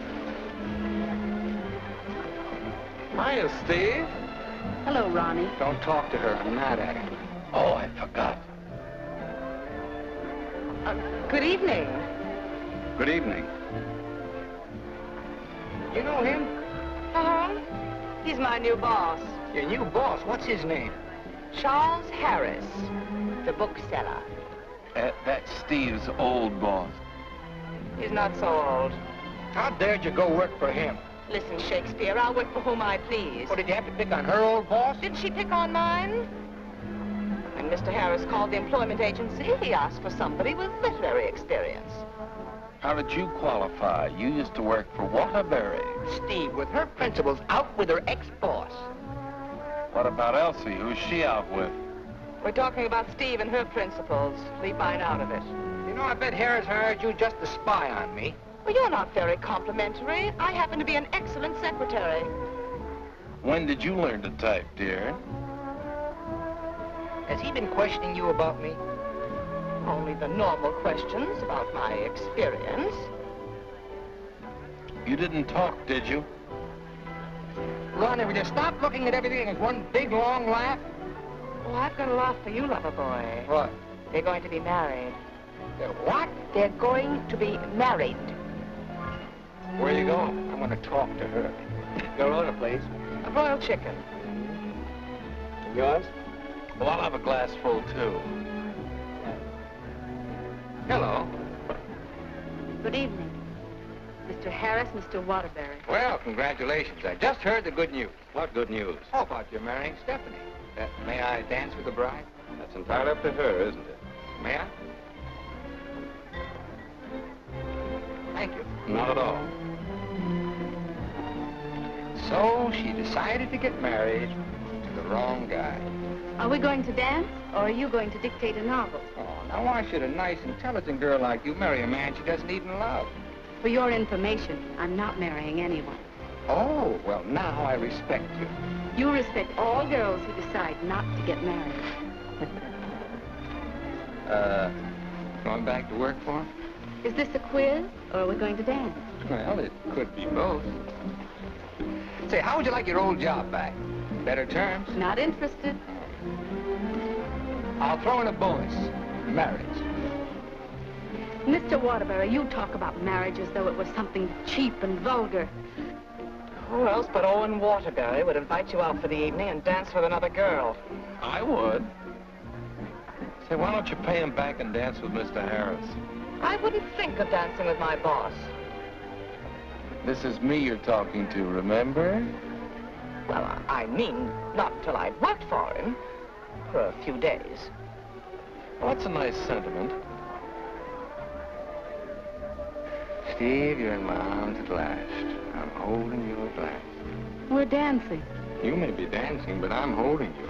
Hiya, Steve. Hello, Ronnie. Don't talk to her. I'm mad at her. Oh, I forgot. Good evening. Good evening. You know him? Uh-huh. He's my new boss, Your new boss. What's his name? Charles Harris, the bookseller. That's Steve's old boss. He's not so old. How dared you go work for him? Listen, Shakespeare, I'll work for whom I please. What, did you have to pick on her old boss? Didn't she pick on mine? When Mr. Harris called the employment agency, he asked for somebody with literary experience. How did you qualify? You used to work for Waterbury. Steve, with her principals out with her ex-boss. What about Elsie? Who's she out with? We're talking about Steve and her principals. Leave mine out of it. You know, I bet Harris hired you just to spy on me. Well, you're not very complimentary. I happen to be an excellent secretary. When did you learn to type, dear? Has he been questioning you about me? Only the normal questions about my experience. You didn't talk, did you? Ronnie, will you stop looking at everything as one big, long laugh? Oh, I've got a laugh for you, lover boy. What? They're going to be married. They're what? They're going to be married. Where are you going? I want to talk to her. Your order, please. A broiled chicken. Yours? Well, I'll have a glass full, too. Hello. Good evening. Mr. Harris, Mr. Waterbury. Well, congratulations. I just heard the good news. What good news? How about you marrying Stephanie? May I dance with the bride? That's entirely up to her, isn't it? May I? Thank you. Not at all. So she decided to get married to the wrong guy. Are we going to dance, or are you going to dictate a novel? Oh, now why should a nice, intelligent girl like you marry a man she doesn't even love? For your information, I'm not marrying anyone. Oh, well, now I respect you. You respect all girls who decide not to get married. Going back to work for him? Is this a quiz, or are we going to dance? Well, it could be both. Say, how would you like your old job back? Better terms? Not interested. I'll throw in a bonus. Marriage. Mr. Waterbury, you talk about marriage as though it was something cheap and vulgar. Who else but Owen Waterbury would invite you out for the evening and dance with another girl? I would. Say, why don't you pay him back and dance with Mr. Harris? I wouldn't think of dancing with my boss. This is me you're talking to, remember? Well, I mean, not until I'd worked for him. For a few days. Well, that's a nice sentiment. Steve, you're in my arms at last. I'm holding you at last. We're dancing. You may be dancing, but I'm holding you.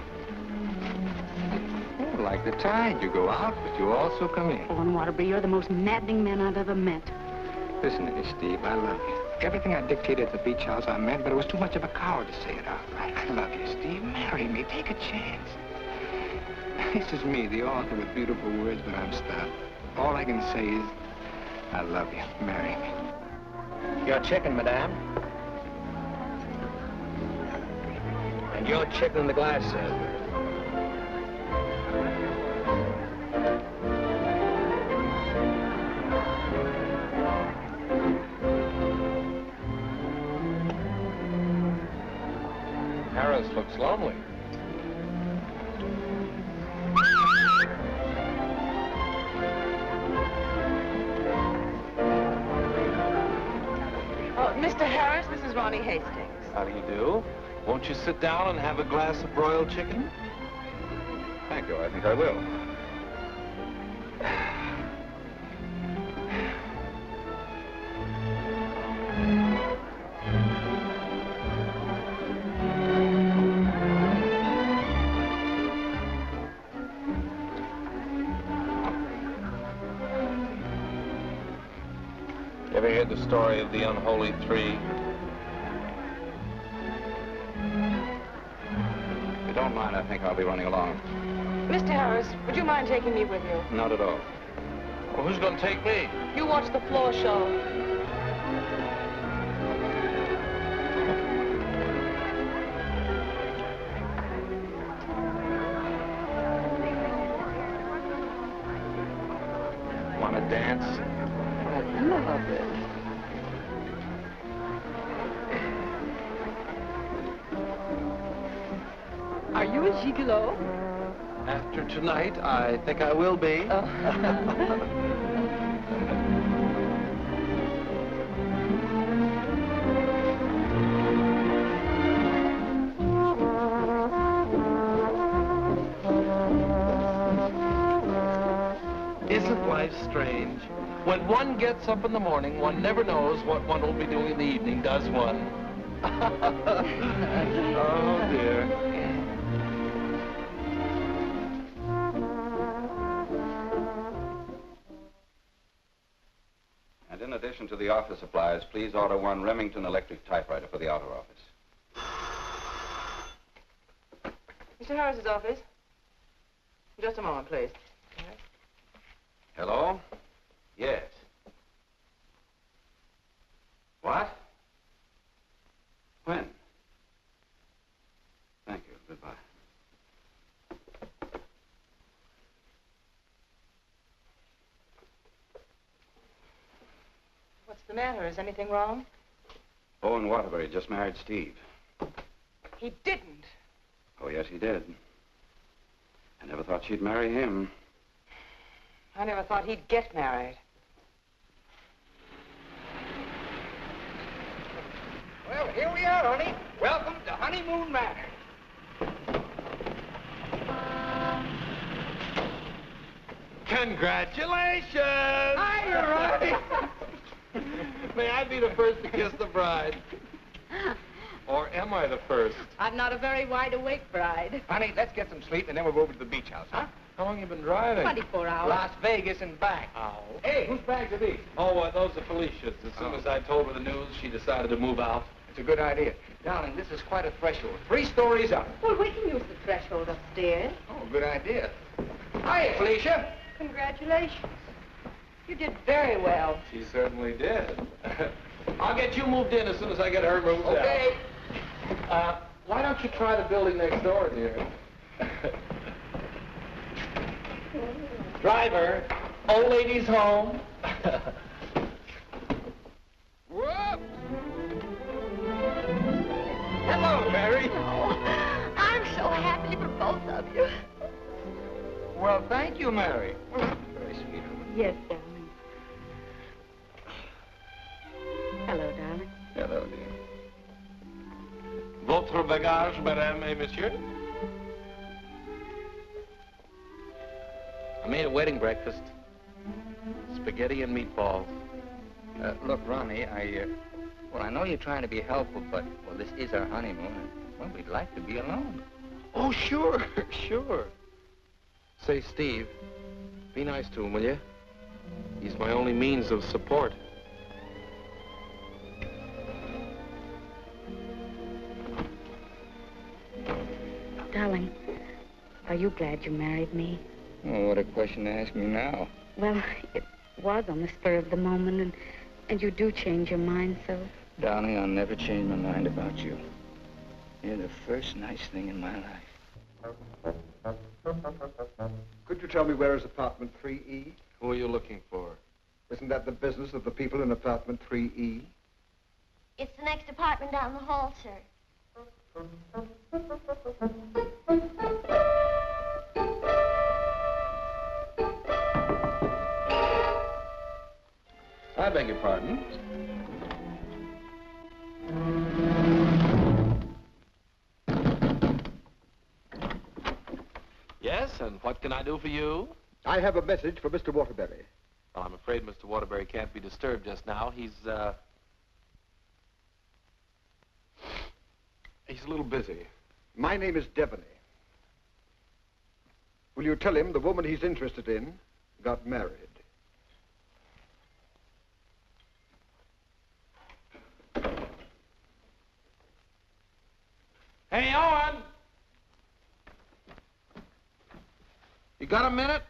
Oh, like the tide, you go out, but you also come in. Owen Waterbury, you're the most maddening man I've ever met. Listen to me, Steve, I love you. Everything I dictated at the beach house I meant, but it was too much of a coward to say it outright. I love you, Steve. Marry me. Take a chance. This is me, the author with beautiful words, but I'm stuck. All I can say is, I love you. Marry me. Your chicken, madame. And your chicken in the glass, sir. Harris looks lonely. Oh, Mr. Harris, this is Ronnie Hastings. How do you do? Won't you sit down and have a glass of broiled chicken? Thank you. I think I will. You ever hear the story of the unholy three? If you don't mind, I think I'll be running along. Mr. Harris, would you mind taking me with you? Not at all. Well, who's going to take me? You watch the floor show. Want to dance? I love it. Are you a gigolo? After tonight, I think I will be. Isn't life strange? When one gets up in the morning, one never knows what one will be doing in the evening, does one? Oh, dear. And in addition to the office supplies, please order one Remington electric typewriter for the outer office. Mr. Harris's office. Just a moment, please. Hello? Yes. What? When? Thank you. Goodbye. What's the matter? Is anything wrong? Owen Waterbury just married Steve. He didn't. Oh, yes, he did. I never thought she'd marry him. I never thought he'd get married. Well, here we are, honey. Welcome to Honeymoon Manor. Congratulations! Hi, Ronnie. May I be the first to kiss the bride? Or am I the first? I'm not a very wide-awake bride. Honey, let's get some sleep and then we'll go over to the beach house, huh? How long you been driving? 24 hours. Las Vegas and back. Oh. Hey, whose bags are these? Oh, those are Felicia's. As soon as I told her the news, she decided to move out. It's a good idea. Darling, this is quite a threshold. 3 stories up. Well, we can use the threshold upstairs. Oh, good idea. Hiya, Felicia. Congratulations. You did very well. She certainly did. I'll get you moved in as soon as I get her moved out. Okay. Why don't you try the building next door, dear? Driver, old lady's home. Whoop. Hello, Mary. Oh, I'm so happy for both of you. Well, thank you, Mary. Very sweet of you. Yes, darling. Hello, darling. Hello, dear. Votre bagage, madame et monsieur? I made a wedding breakfast. Spaghetti and meatballs. Look, Ronnie, I know you're trying to be helpful, but, well, this is our honeymoon, and, well, we'd like to be alone. Oh, sure, sure. Say, Steve, be nice to him, will you? He's my only means of support. Darling, Are you glad you married me? Oh, what a question to ask me now. Well, it was on the spur of the moment, and you do change your mind so. Darling, I'll never change my mind about you. You're the first nice thing in my life. Could you tell me where is apartment 3E? Who are you looking for? Isn't that the business of the people in apartment 3E? It's the next apartment down the hall, sir. I beg your pardon. Yes, and what can I do for you? I have a message for Mr. Waterbury. Well, I'm afraid Mr. Waterbury can't be disturbed just now. He's a little busy. My name is Devaney. Will you tell him the woman he's interested in got married? Hey, Owen! You got a minute?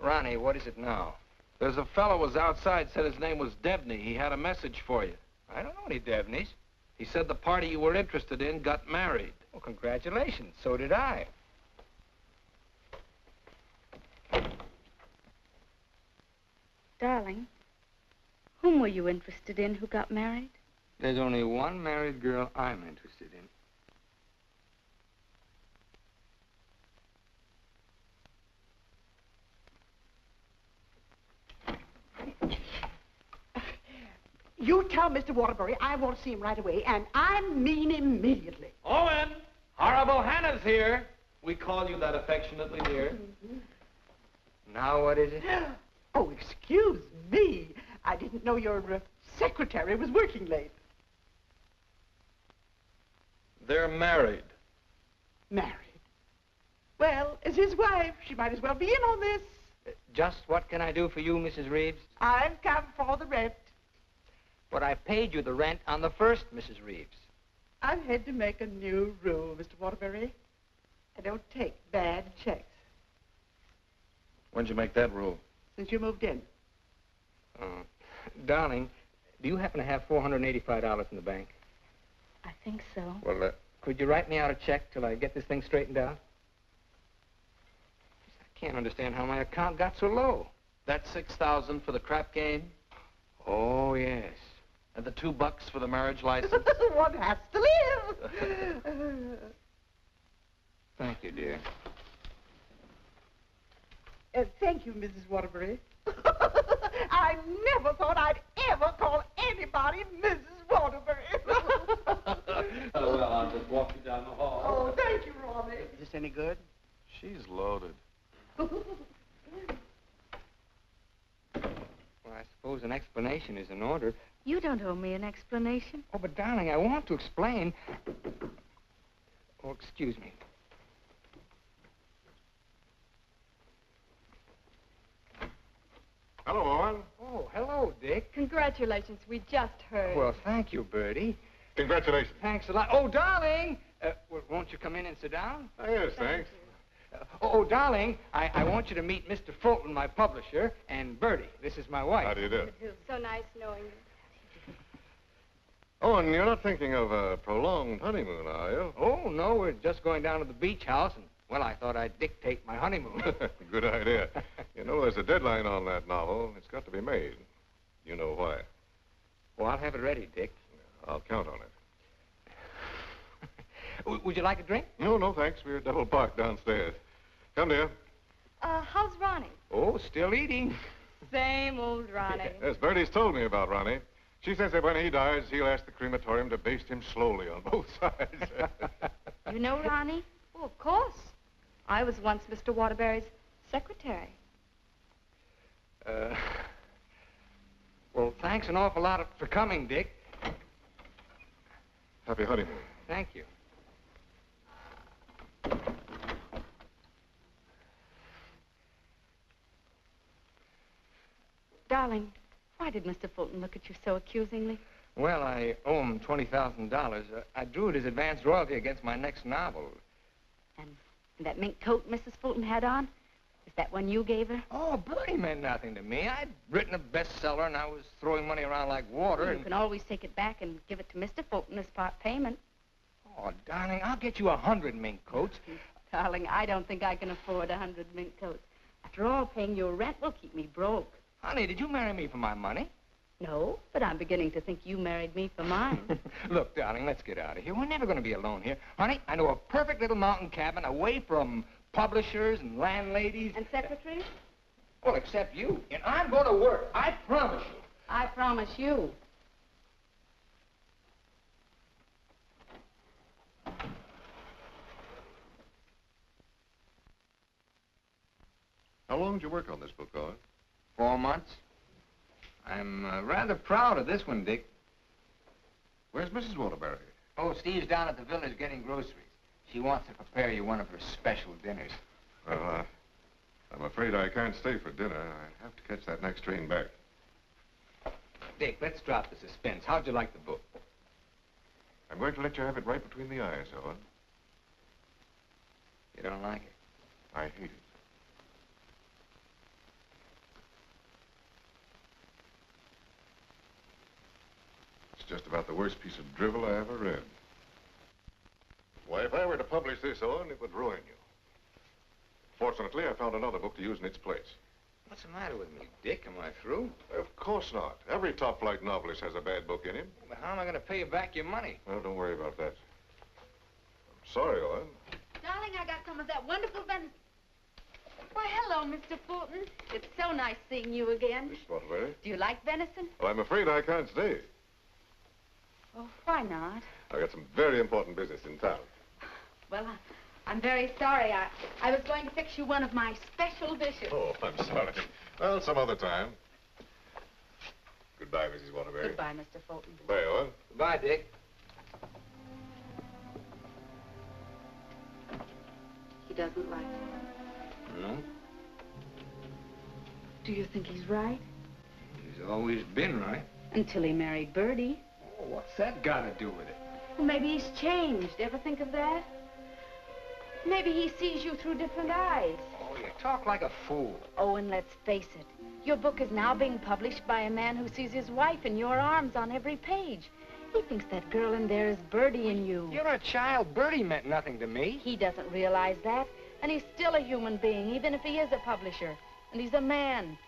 Ronnie, what is it now? There's a fellow was outside, said his name was Debney. He had a message for you. I don't know any Devneys. He said the party you were interested in got married. Well, congratulations. So did I. Darling, whom were you interested in who got married? There's only one married girl I'm interested in. You tell Mr. Waterbury I want to see him right away, and I mean immediately. Owen! Horrible Hannah's here. We call you that affectionately, dear. Now what is it? Oh, excuse me. I didn't know your secretary was working late. They're married. Married? Well, as his wife, she might as well be in on this. Just what can I do for you, Mrs. Reeves? I've come for the rent. But I paid you the rent on the first, Mrs. Reeves. I've had to make a new rule, Mr. Waterbury. I don't take bad checks. When'd you make that rule? Since you moved in. Darling, do you happen to have $485 in the bank? I think so. Well, could you write me out a check till I get this thing straightened out? I can't understand how my account got so low. That $6,000 for the crap game? Oh, yes. And the $2 for the marriage license? One has to live. Thank you, dear. Thank you, Mrs. Waterbury. I never thought I'd ever call anybody Mrs. Waterbury. Oh, well, I'll just walk you down the hall. Oh, thank you, Ronnie. Is this any good? She's loaded. Well, I suppose an explanation is in order. You don't owe me an explanation. Oh, but darling, I want to explain. Oh, excuse me. Hello, Owen. Oh, hello, Dick. Congratulations. We just heard. Well, thank you, Bertie. Congratulations. Thanks a lot. Oh, darling! Well, won't you come in and sit down? Oh, yes, thanks. Darling, I want you to meet Mr. Fulton, my publisher, and Bertie. This is my wife. How do you do? So nice knowing you. Owen, you're not thinking of a prolonged honeymoon, are you? Oh, no, we're just going down to the beach house, and, well, I thought I'd dictate my honeymoon. Good idea. You know, there's a deadline on that novel. It's got to be made. You know why. Well, I'll have it ready, Dick. I'll count on it. Would you like a drink? No, no, thanks. We're double parked downstairs. Come, dear. How's Ronnie? Oh, still eating. Same old Ronnie. Yes, Bertie's told me about Ronnie. She says that when he dies, he'll ask the crematorium to baste him slowly on both sides. You know Ronnie? Oh, of course. I was once Mr. Waterbury's secretary. Well, thanks an awful lot for coming, Dick. Happy honeymoon. Thank you. Darling, why did Mr. Fulton look at you so accusingly? Well, I owe him $20,000. I drew it as advance royalty against my next novel. And that mink coat Mrs. Fulton had on? Is that one you gave her? Oh, Bertie meant nothing to me. I'd written a bestseller, and I was throwing money around like water. Well, you can always take it back and give it to Mr. Fulton as part payment. Oh, darling, I'll get you 100 mink coats. Darling, I don't think I can afford 100 mink coats. After all, paying your rent will keep me broke. Honey, did you marry me for my money? No, but I'm beginning to think you married me for mine. Look, darling, let's get out of here. We're never going to be alone here. Honey, I know a perfect little mountain cabin away from publishers and landladies. And secretaries? Well, except you. And I'm going to work. I promise you. I promise you. How long did you work on this book, Owen? 4 months. I'm rather proud of this one, Dick. Where's Mrs. Waterbury? Oh, Steve's down at the village getting groceries. She wants to prepare you one of her special dinners. Well, I'm afraid I can't stay for dinner. I have to catch that next train back. Dick, let's drop the suspense. How'd you like the book? I'm going to let you have it right between the eyes, Owen. You don't like it? I hate it. It's just about the worst piece of drivel I ever read. Why, if I were to publish this, Owen, it would ruin you. Fortunately, I found another book to use in its place. What's the matter with me, Dick? Am I through? Of course not. Every top-flight novelist has a bad book in him. But how am I going to pay you back your money? Well, don't worry about that. I'm sorry, Owen. Darling, I got some of that wonderful venison. Why, hello, Mr. Fulton. It's so nice seeing you again. Miss Waterbury? Do you like venison? Well, I'm afraid I can't stay. Oh, why not? I've got some very important business in town. Well, I'm very sorry. I was going to fix you one of my special dishes. Oh, I'm sorry. Well, some other time. Goodbye, Mrs. Waterbury. Goodbye, Mr. Fulton. Goodbye, Owen. Goodbye, Dick. He doesn't like it. No? Do you think he's right? He's always been right. Until he married Bertie. Oh, what's that got to do with it? Well, maybe he's changed. Ever think of that? Maybe he sees you through different eyes. Oh, you talk like a fool. Owen, let's face it. Your book is now being published by a man who sees his wife in your arms on every page. He thinks that girl in there is Bertie in you. You're a child. Bertie meant nothing to me. He doesn't realize that. And he's still a human being, even if he is a publisher. And he's a man.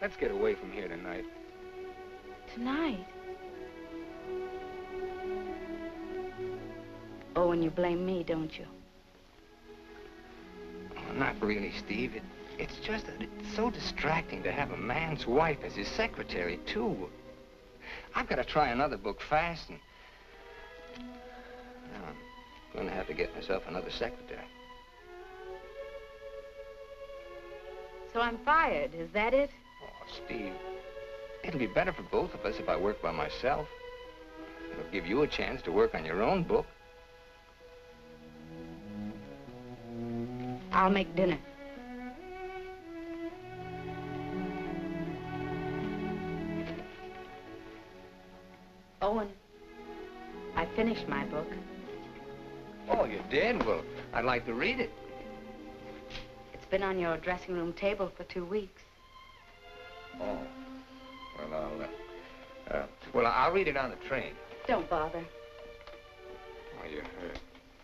Let's get away from here tonight. Tonight? Owen, you blame me, don't you? Oh, not really, Steve. It's just that it's so distracting to have a man's wife as his secretary, too. I've got to try another book fast, and now I'm going to have to get myself another secretary. So I'm fired, is that it? Oh, Steve, it'll be better for both of us if I work by myself. It'll give you a chance to work on your own book. I'll make dinner. Owen, I finished my book. Oh, you did? Well, I'd like to read it. It's been on your dressing room table for 2 weeks. Oh, well, I'll read it on the train. Don't bother. Oh, you're hurt.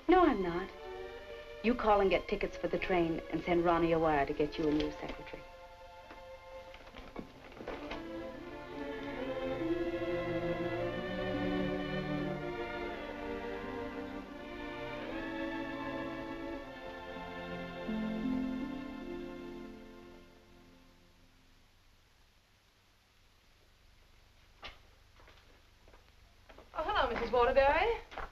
No, I'm not. You call and get tickets for the train and send Ronnie a wire to get you a new secretary. Oh, hello, Mrs. Waterbury.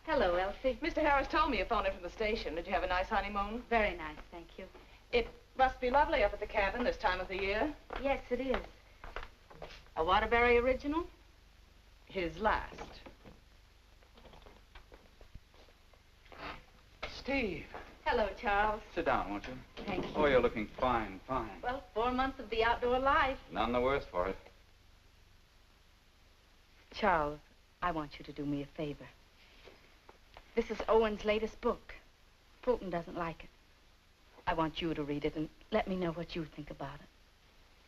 Hello, Elsie. Mr. Harris told me you phoned in from the station. Did you have a nice honeymoon? Very nice, thank you. It must be lovely up at the cabin this time of the year. Yes, it is. A Waterbury original? His last. Steve. Hello, Charles. Sit down, won't you? Thank you. Oh, you're looking fine, fine. Well, 4 months of the outdoor life. None the worse for it. Charles, I want you to do me a favor. This is Owen's latest book. Fulton doesn't like it. I want you to read it and let me know what you think about it.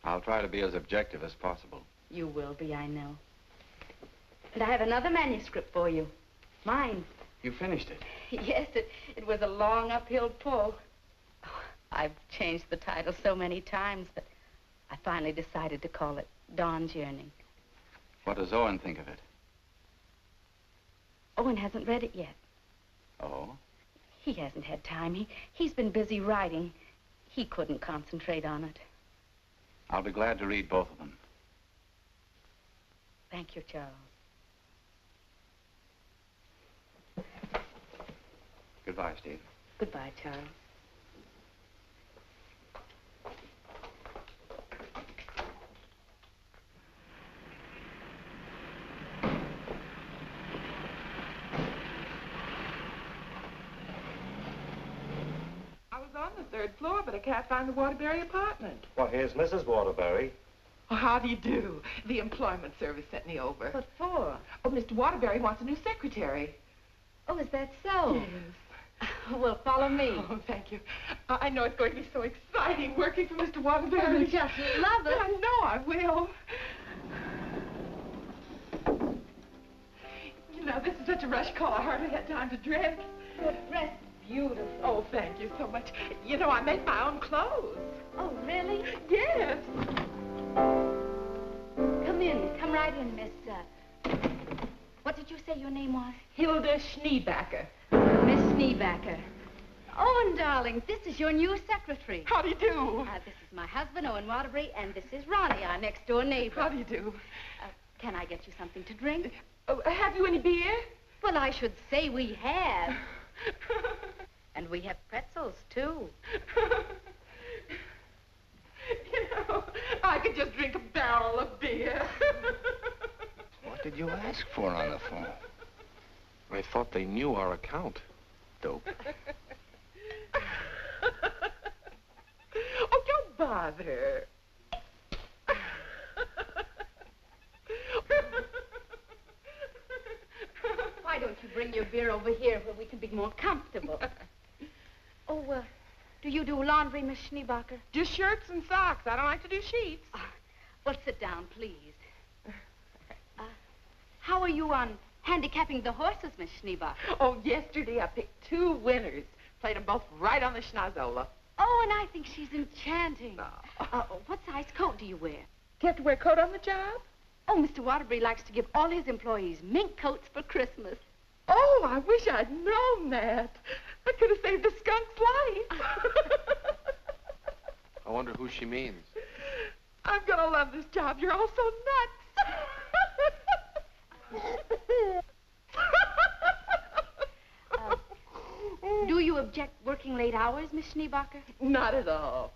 I'll try to be as objective as possible. You will be, I know. And I have another manuscript for you. Mine. You finished it? Yes, it was a long uphill pull. Oh, I've changed the title so many times, but I finally decided to call it Dawn's Yearning. What does Owen think of it? Owen hasn't read it yet. Oh? He hasn't had time. He's been busy writing. He couldn't concentrate on it. I'll be glad to read both of them. Thank you, Charles. Goodbye, Steve. Goodbye, Charles. I was on the 3rd floor, but I can't find the Waterbury apartment. Well, here's Mrs. Waterbury. Oh, how do you do? The employment service sent me over. What for? Oh, Mr. Waterbury wants a new secretary. Oh, is that so? Yes. Well, follow me. Oh, thank you. I know it's going to be so exciting working for Mr. Waterbury. You just love it. I know I will. You know, this is such a rush call, I hardly had time to dress. Well, dress beautiful. Oh, thank you so much. You know, I make my own clothes. Oh, really? Yes. Come in. Come right in, Miss, what did you say your name was? Hilda Schneebacker. Miss Schneebacker. Owen, darling, this is your new secretary. How do you do? This is my husband, Owen Waterbury, and this is Ronnie, our next-door neighbor. How do you do? Can I get you something to drink? Have you any beer? Well, I should say we have. And we have pretzels, too. You know, I could just drink a barrel of beer. What did you ask for on the phone? I thought they knew our account. Dope. Oh, don't bother. Why don't you bring your beer over here where we can be more comfortable? Oh, do you do laundry, Miss Schneebacher? Just shirts and socks. I don't like to do sheets. Well, sit down, please. How are you on handicapping the horses, Miss Schneebacher? Oh, yesterday I picked 2 winners. Played them both right on the schnozola. Oh, and I think she's enchanting. What size coat do you wear? Do you have to wear a coat on the job? Oh, Mr. Waterbury likes to give all his employees mink coats for Christmas. Oh, I wish I'd known that. I could have saved the skunk's life. I wonder who she means. I'm gonna love this job. You're all so nuts. Do you object working late hours, Miss Schneebacher? Not at all.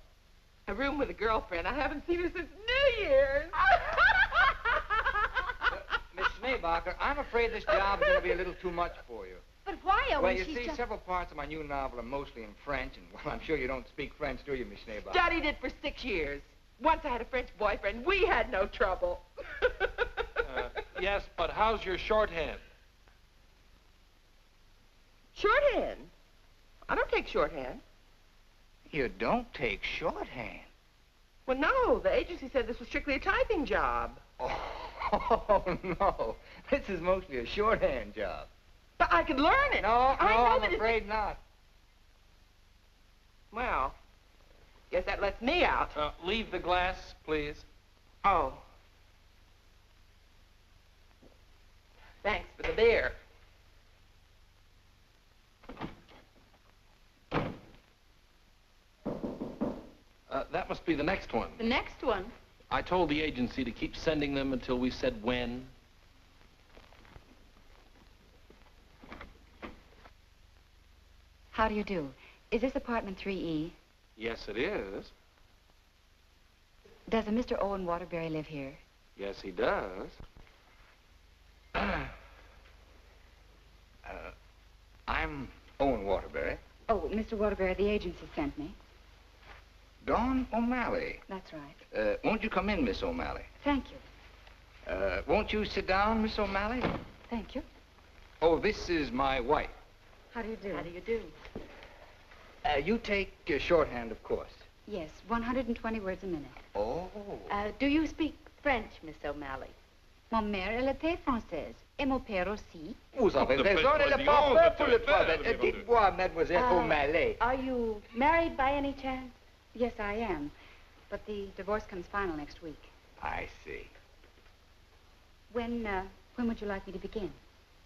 A room with a girlfriend. I haven't seen her since New Year's. Miss Schneebacher, I'm afraid this job is going to be a little too much for you. But why, Owen? Well, you see, several parts of my new novel are mostly in French, and, well, I'm sure you don't speak French, do you, Miss Schneebacher? Studied it for 6 years. Once I had a French boyfriend. We had no trouble. Yes, but how's your shorthand? Shorthand? I don't take shorthand. You don't take shorthand? Well, no. The agency said this was strictly a typing job. Oh, no. This is mostly a shorthand job. But I could learn it. I'm afraid not. Well, guess that lets me out. Leave the glass, please. Oh. Thanks for the beer. That must be the next one. The next one? I told the agency to keep sending them until we said when. How do you do? Is this apartment 3E? Yes, it is. Does a Mr. Owen Waterbury live here? Yes, he does. I'm Owen Waterbury. Oh, Mr. Waterbury, the agency sent me. Dawn O'Malley. That's right. Won't you come in, Miss O'Malley? Thank you. Won't you sit down, Miss O'Malley? Thank you. Oh, this is my wife. How do you do? How do you do? You take shorthand, of course. Yes, 120 words a minute. Oh. Do you speak French, Miss O'Malley? Mon mère, elle était française. Et mon père aussi. Vous avez raison, elle est pas pour le faire. Dites-moi, Mademoiselle O'Malley. Are you married by any chance? Yes, I am. But the divorce comes final next week. I see. When would you like me to begin?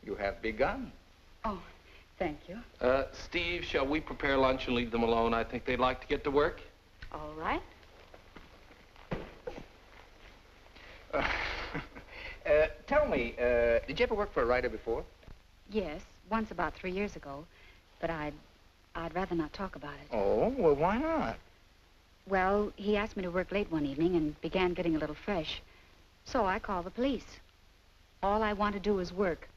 You have begun. Oh, thank you. Steve, shall we prepare lunch and leave them alone? I think they'd like to get to work. All right. Tell me, did you ever work for a writer before? Yes, once about 3 years ago. But I'd rather not talk about it. Oh, well, why not? Well, he asked me to work late one evening and began getting a little fresh. So I called the police. All I want to do is work.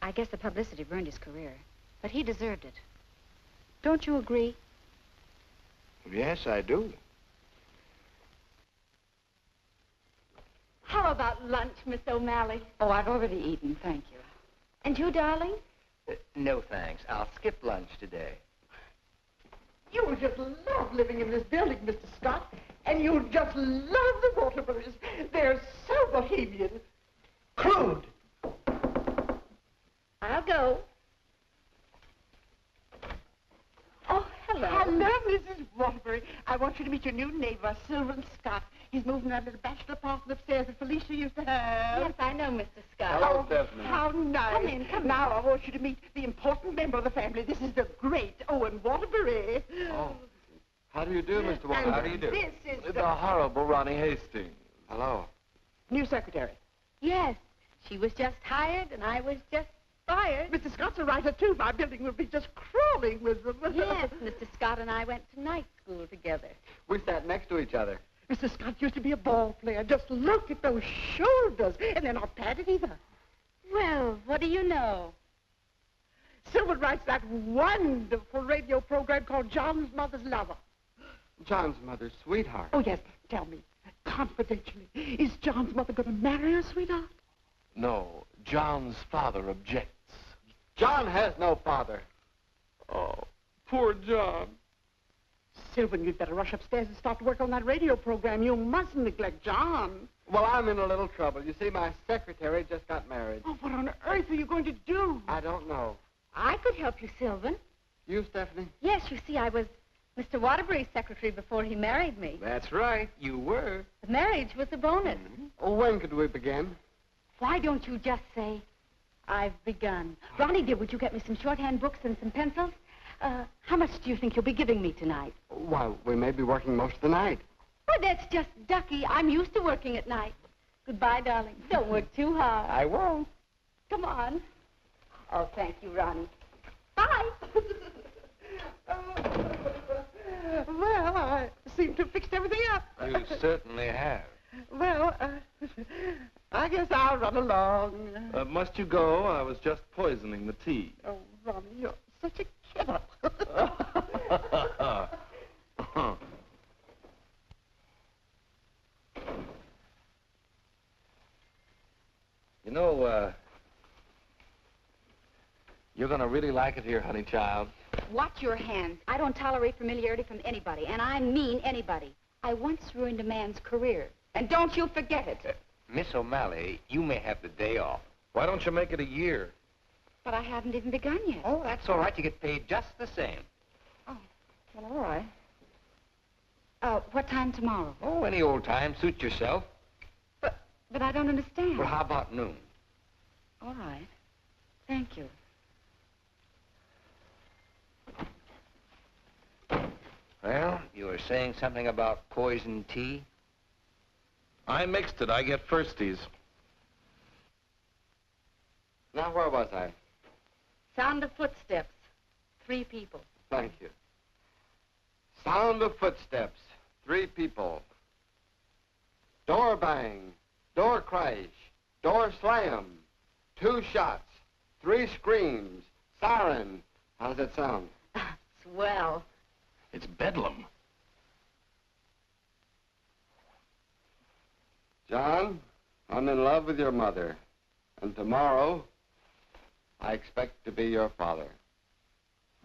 I guess the publicity ruined his career. But he deserved it. Don't you agree? Yes, I do. How about lunch, Miss O'Malley? Oh, I've already eaten, thank you. And you, darling? No, thanks. I'll skip lunch today. You will just love living in this building, Mr. Scott. And you'll just love the Waterburys. They're so bohemian. Crude. I'll go. Oh, hello. Hello, Mrs. Waterbury. I want you to meet your new neighbor, Sylvan Scott. He's moving that little bachelor apartment upstairs that Felicia used to have. Yes, I know, Mr. Scott. Hello, Stephanie. How nice. Come in, come in. Now I want you to meet the important member of the family. This is the great Owen Waterbury. Oh. How do you do, Mr. Waterbury? And How do you do? This is The horrible Ronnie Hastings. Hello. new secretary. Yes, she was just hired and I was just fired. Mr. Scott's a writer, too. My building will be just crawling with them. Yes, Mr. Scott and I went to night school together. We sat next to each other. Mr. Scott used to be a ball player. Just look at those shoulders. And they're not padded either. Well, what do you know? Sylvan writes that wonderful radio program called John's Mother's Lover. John's mother's sweetheart. Oh, yes. Tell me, confidentially, is John's mother going to marry her, sweetheart? No, John's father objects. John has no father. Oh, poor John. Sylvan, you'd better rush upstairs and start to work on that radio program. You mustn't neglect John. Well, I'm in a little trouble. You see, my secretary just got married. Oh, what on earth are you going to do? I don't know. I could help you, Sylvan. You, Stephanie? Yes, you see, I was Mr. Waterbury's secretary before he married me. That's right, you were. The marriage was a bonus. Oh, when could we begin? Why don't you just say, I've begun? Ronnie, dear, would you get me some shorthand books and some pencils? How much do you think you'll be giving me tonight? Well, we may be working most of the night. Oh, that's just ducky. I'm used to working at night. Goodbye, darling. Don't work too hard. I won't. Come on. Oh, thank you, Ronnie. Bye. Well, I seem to have fixed everything up. You certainly have. Well, I guess I'll run along. Must you go? I was just poisoning the tea. Oh, Ronnie, you're such a kidder. You know, you're gonna really like it here, honey child. Watch your hands. I don't tolerate familiarity from anybody, and I mean anybody. I once ruined a man's career, and don't you forget it. Miss O'Malley, you may have the day off. Why don't you make it a year? But I haven't even begun yet. Oh, that's all right. You get paid just the same. Oh, well, all right. What time tomorrow? Oh, any old time. Suit yourself. But I don't understand. Well, how about noon? All right. Thank you. Well, you were saying something about poison tea? I mixed it. I get firsties. Now, where was I? Sound of footsteps. 3 people. Thank you. Sound of footsteps. 3 people. Door bang. Door crash. Door slam. 2 shots. 3 screams. Siren. How does it sound? Swell. It's bedlam. John, I'm in love with your mother. And tomorrow, I expect to be your father.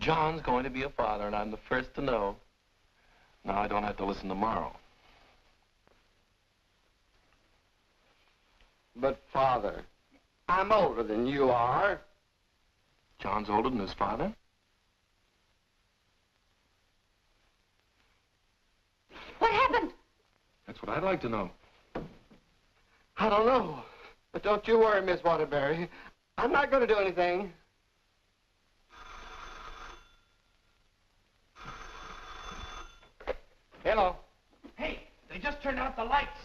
John's going to be a father, and I'm the first to know. Now I don't have to listen tomorrow. But, Father, I'm older than you are. John's older than his father? What happened? That's what I'd like to know. I don't know. But don't you worry, Miss Waterbury. I'm not going to do anything. Hello. Hey, they just turned out the lights.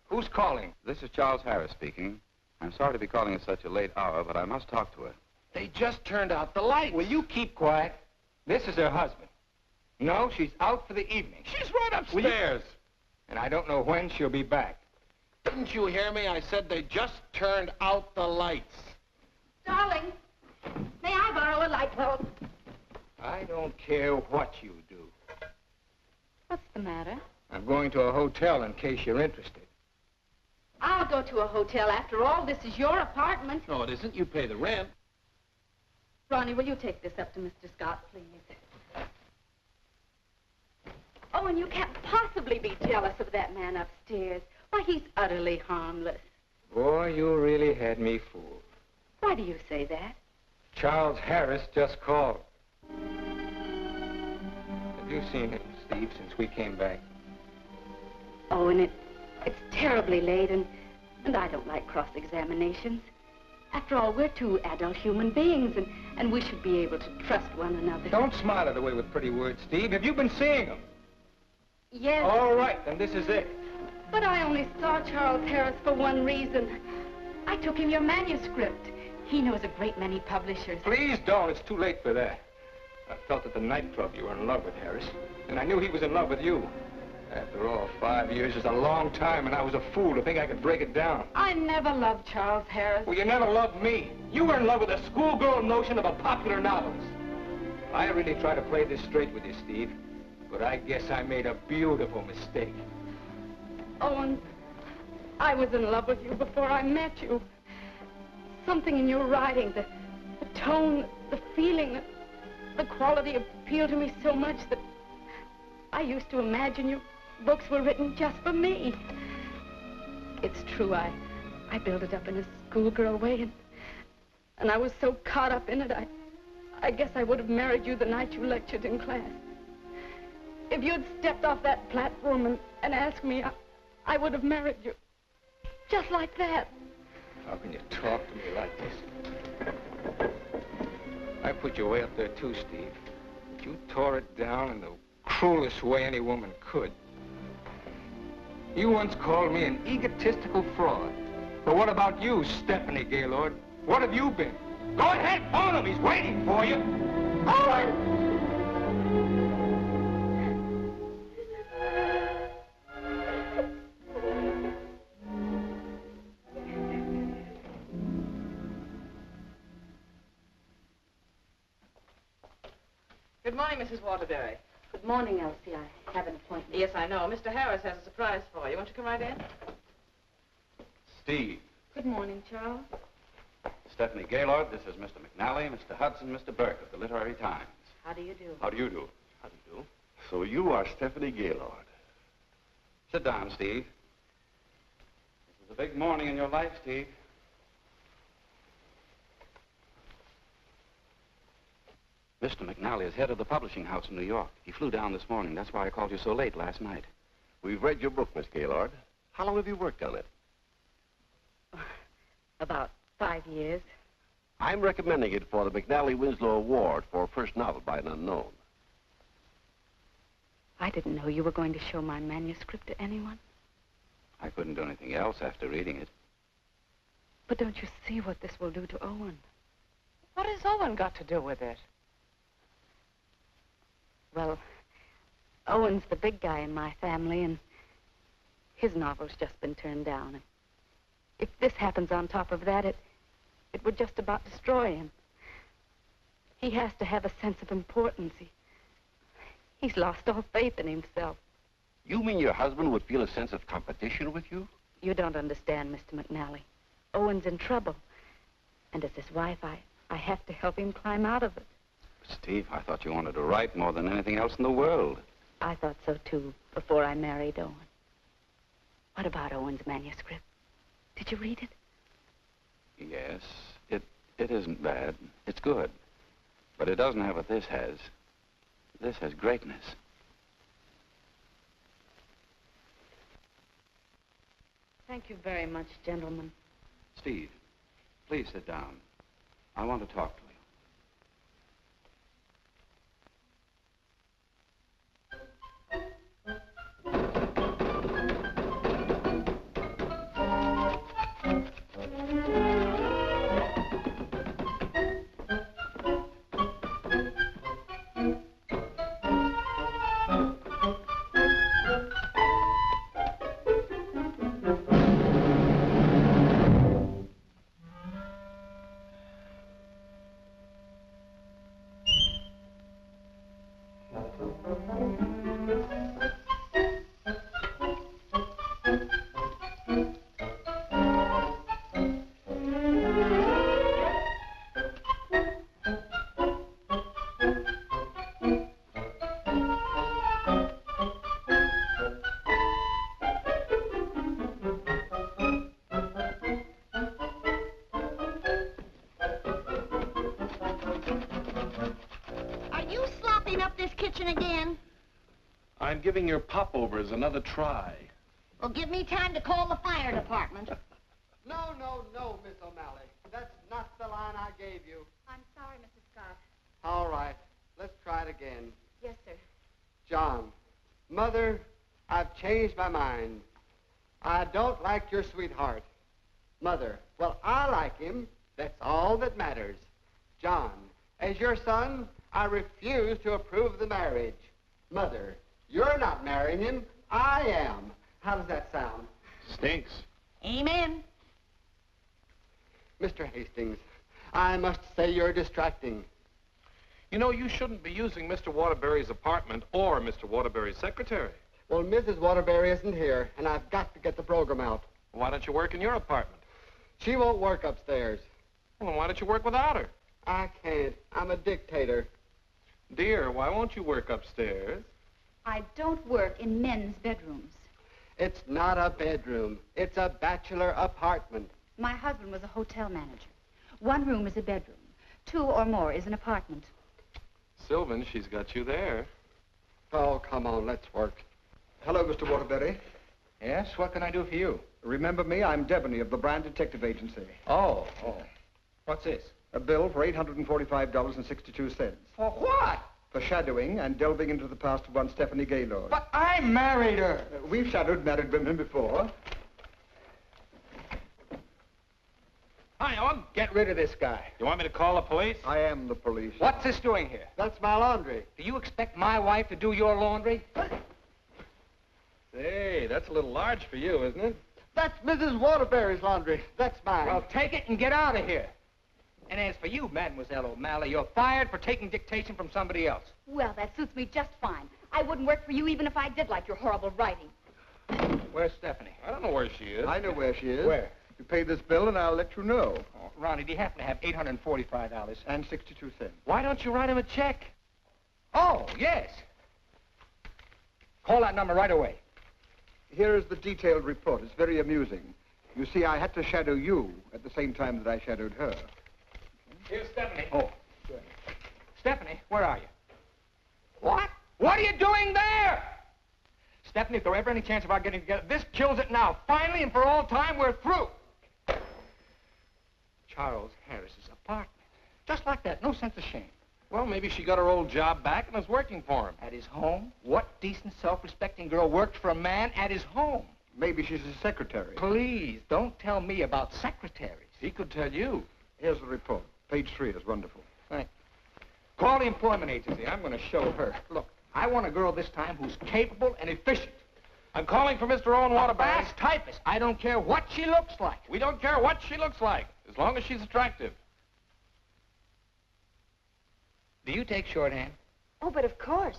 Who's calling? This is Charles Harris speaking. I'm sorry to be calling at such a late hour, but I must talk to her. They just turned out the lights. Will you keep quiet? This is her husband. No, she's out for the evening. She's right upstairs. And I don't know when she'll be back. Didn't you hear me? I said they just turned out the lights. Darling, may I borrow a light bulb? I don't care what you do. What's the matter? I'm going to a hotel in case you're interested. I'll go to a hotel. After all, this is your apartment. No, it isn't. You pay the rent. Ronnie, will you take this up to Mr. Scott, please? Oh, and you can't possibly be jealous of that man upstairs. Why, he's utterly harmless. Boy, you really had me fooled. Why do you say that? Charles Harris just called. Have you seen him, Steve, since we came back? Oh, and it's terribly late, and I don't like cross-examinations. After all, we're two adult human beings, and we should be able to trust one another. Don't smile it away with pretty words, Steve. Have you been seeing him? Yes. All right, then this is it. But I only saw Charles Harris for one reason. I took him your manuscript. He knows a great many publishers. Please don't. It's too late for that. I felt at the nightclub you were in love with Harris, and I knew he was in love with you. After all, 5 years is a long time, and I was a fool to think I could break it down. I never loved Charles Harris. Well, you never loved me. You were in love with a schoolgirl notion of a popular novelist. I really try to play this straight with you, Steve, but I guess I made a beautiful mistake. Owen, I was in love with you before I met you. Something in your writing, the tone, the feeling, the quality appealed to me so much that I used to imagine your books were written just for me. It's true, I built it up in a schoolgirl way, and I was so caught up in it, I guess I would have married you the night you lectured in class. If you'd stepped off that platform and asked me, I would have married you. Just like that. How can you talk to me like this? I put you way up there too, Steve. But you tore it down in the cruelest way any woman could. You once called me an egotistical fraud. But what about you, Stephanie Gaylord? What have you been? Go ahead, phone him. He's waiting for you. Owen! Good morning, Mrs. Waterbury. Good morning, Elsie. I have an appointment. Yes, I know. Mr. Harris has a surprise for you. Won't you come right in? Steve. Good morning, Charles. Stephanie Gaylord, this is Mr. McNally, Mr. Hudson, Mr. Burke of the Literary Times. How do you do? How do you do? How do you do? So you are Stephanie Gaylord. Sit down, Steve. This is a big morning in your life, Steve. Mr. McNally is head of the publishing house in New York. He flew down this morning. That's why I called you so late last night. We've read your book, Miss Gaylord. How long have you worked on it? About 5 years. I'm recommending it for the McNally Winslow Award for first novel by an unknown. I didn't know you were going to show my manuscript to anyone. I couldn't do anything else after reading it. But don't you see what this will do to Owen? What has Owen got to do with it? Well, Owen's the big guy in my family, and his novel's just been turned down. And if this happens on top of that, it would just about destroy him. He has to have a sense of importance. He's lost all faith in himself. You mean your husband would feel a sense of competition with you? You don't understand, Mr. McNally. Owen's in trouble. And as his wife, I have to help him climb out of it. Steve, I thought you wanted to write more than anything else in the world. I thought so, too, before I married Owen. What about Owen's manuscript? Did you read it? Yes, it isn't bad. It's good. But it doesn't have what this has. This has greatness. Thank you very much, gentlemen. Steve, please sit down. I want to talk to you. I'm giving your popovers another try. Well, give me time to call the fire department. No, Miss O'Malley. That's not the line I gave you. I'm sorry, Mrs. Scott. All right. Let's try it again. Yes, sir. John, Mother, I've changed my mind. I don't like your sweetheart. Mother, well, I like him. That's all that matters. John, as your son, I refuse to approve the marriage. Mother, you're not marrying him. I am. How does that sound? Stinks. Amen. Mr. Hastings, I must say you're distracting. You know, you shouldn't be using Mr. Waterbury's apartment or Mr. Waterbury's secretary. Well, Mrs. Waterbury isn't here, and I've got to get the program out. Why don't you work in your apartment? She won't work upstairs. Well, then why don't you work without her? I can't. I'm a dictator. Dear, why won't you work upstairs? I don't work in men's bedrooms. It's not a bedroom. It's a bachelor apartment. My husband was a hotel manager. One room is a bedroom. 2 or more is an apartment. Sylvan, she's got you there. Oh, come on, let's work. Hello, Mr. Waterbury. Yes, what can I do for you? Remember me? I'm Deboney of the Brand Detective Agency. Oh. What's this? A bill for $845.62. For what? For shadowing and delving into the past of one Stephanie Gaylord. But I married her. We've shadowed married women before. Hi, Owen. Get rid of this guy. You want me to call the police? I am the police. What's this doing here? That's my laundry. Do you expect my wife to do your laundry? Say, that's a little large for you, isn't it? That's Mrs. Waterbury's laundry. That's mine. Well, take it and get out of here. And as for you, Mademoiselle O'Malley, you're fired for taking dictation from somebody else. Well, that suits me just fine. I wouldn't work for you even if I did like your horrible writing. Where's Stephanie? I don't know where she is. I know where she is. Where? You pay this bill and I'll let you know. Oh, Ronnie, do you happen to have $845? And 62 cents. Why don't you write him a check? Oh, yes. Call that number right away. Here is the detailed report. It's very amusing. You see, I had to shadow you at the same time that I shadowed her. Here's Stephanie. Oh, good. Stephanie, where are you? What? What are you doing there? Stephanie, if there were ever any chance of our getting together, this kills it now. Finally and for all time, we're through. Charles Harris's apartment. Just like that. No sense of shame. Well, maybe she got her old job back and is working for him. At his home? What decent, self-respecting girl worked for a man at his home? Maybe she's a secretary. Please, don't tell me about secretaries. He could tell you. Here's the report. Page 3 is wonderful. Thank you. Call the employment agency. I'm going to show her. Look, I want a girl this time who's capable and efficient. I'm calling for Mr. Owen Waterbury. A fast typist. I don't care what she looks like. We don't care what she looks like, as long as she's attractive. Do you take shorthand? Oh, but of course.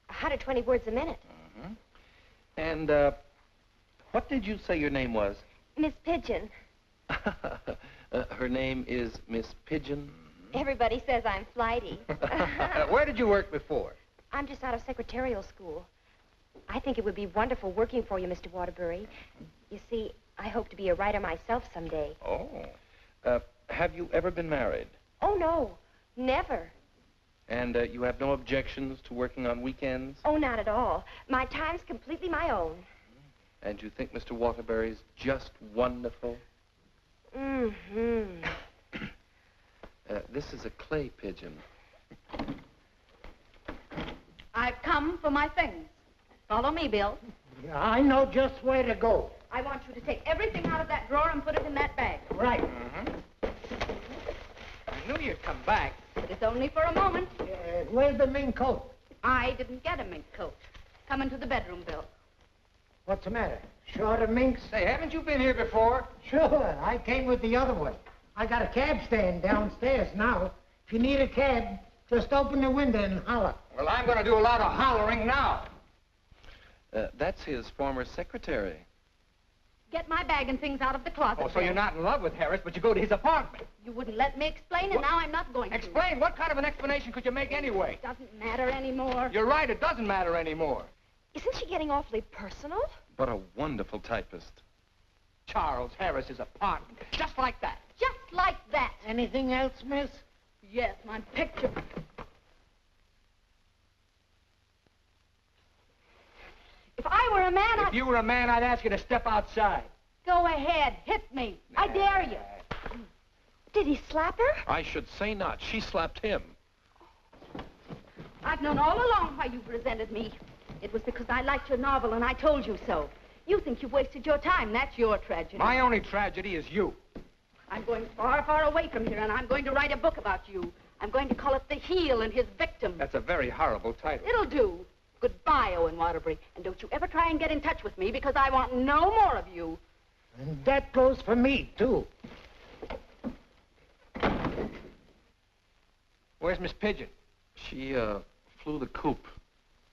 120 words a minute. Mm-hmm. And, what did you say your name was? Miss Pigeon. Her name is Miss Pigeon. Everybody says I'm flighty. Where did you work before? I'm just out of secretarial school. I think it would be wonderful working for you, Mr. Waterbury. You see, I hope to be a writer myself someday. Oh. Have you ever been married? Oh, no. Never. And you have no objections to working on weekends? Oh, not at all. My time's completely my own. And you think Mr. Waterbury's just wonderful? Mm-hmm. This is a clay pigeon. I've come for my things. Follow me, Bill. Yeah, I know just where to go. I want you to take everything out of that drawer and put it in that bag. Right. I knew you'd come back. It's only for a moment. Where's the mink coat? I didn't get a mink coat. Come into the bedroom, Bill. What's the matter? Short of minks? Say, haven't you been here before? Sure. I came with the other one. I got a cab stand downstairs now. If you need a cab, just open the window and holler. Well, I'm going to do a lot of hollering now. That's his former secretary. Get my bag and things out of the closet. Oh, so you're not in love with Harris, but you go to his apartment. You wouldn't let me explain, and now I'm not going to. Explain? What kind of an explanation could you make anyway? It doesn't matter anymore. You're right, it doesn't matter anymore. Isn't she getting awfully personal? What a wonderful typist. Charles Harris's apartment. Just like that. Just like that. Anything else, miss? Yes, my picture. If I were a man, If you were a man, I'd ask you to step outside. Go ahead, hit me. I dare you. Did he slap her? I should say not. She slapped him. I've known all along why you've resented me. It was because I liked your novel and I told you so. You think you've wasted your time. That's your tragedy. My only tragedy is you. I'm going far, far away from here, and I'm going to write a book about you. I'm going to call it The Heel and His Victim. That's a very horrible title. It'll do. Goodbye, Owen Waterbury. And don't you ever try and get in touch with me, because I want no more of you. And that goes for me, too. Where's Miss Pigeon? She, flew the coop.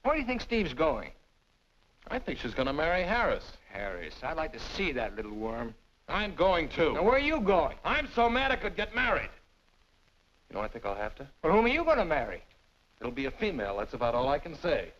Where do you think Steve's going? I think she's going to marry Harris. Harris, I'd like to see that little worm. I'm going to. Now, where are you going? I'm so mad I could get married. You know, I think I'll have to. Well, whom are you going to marry? It'll be a female. That's about all I can say.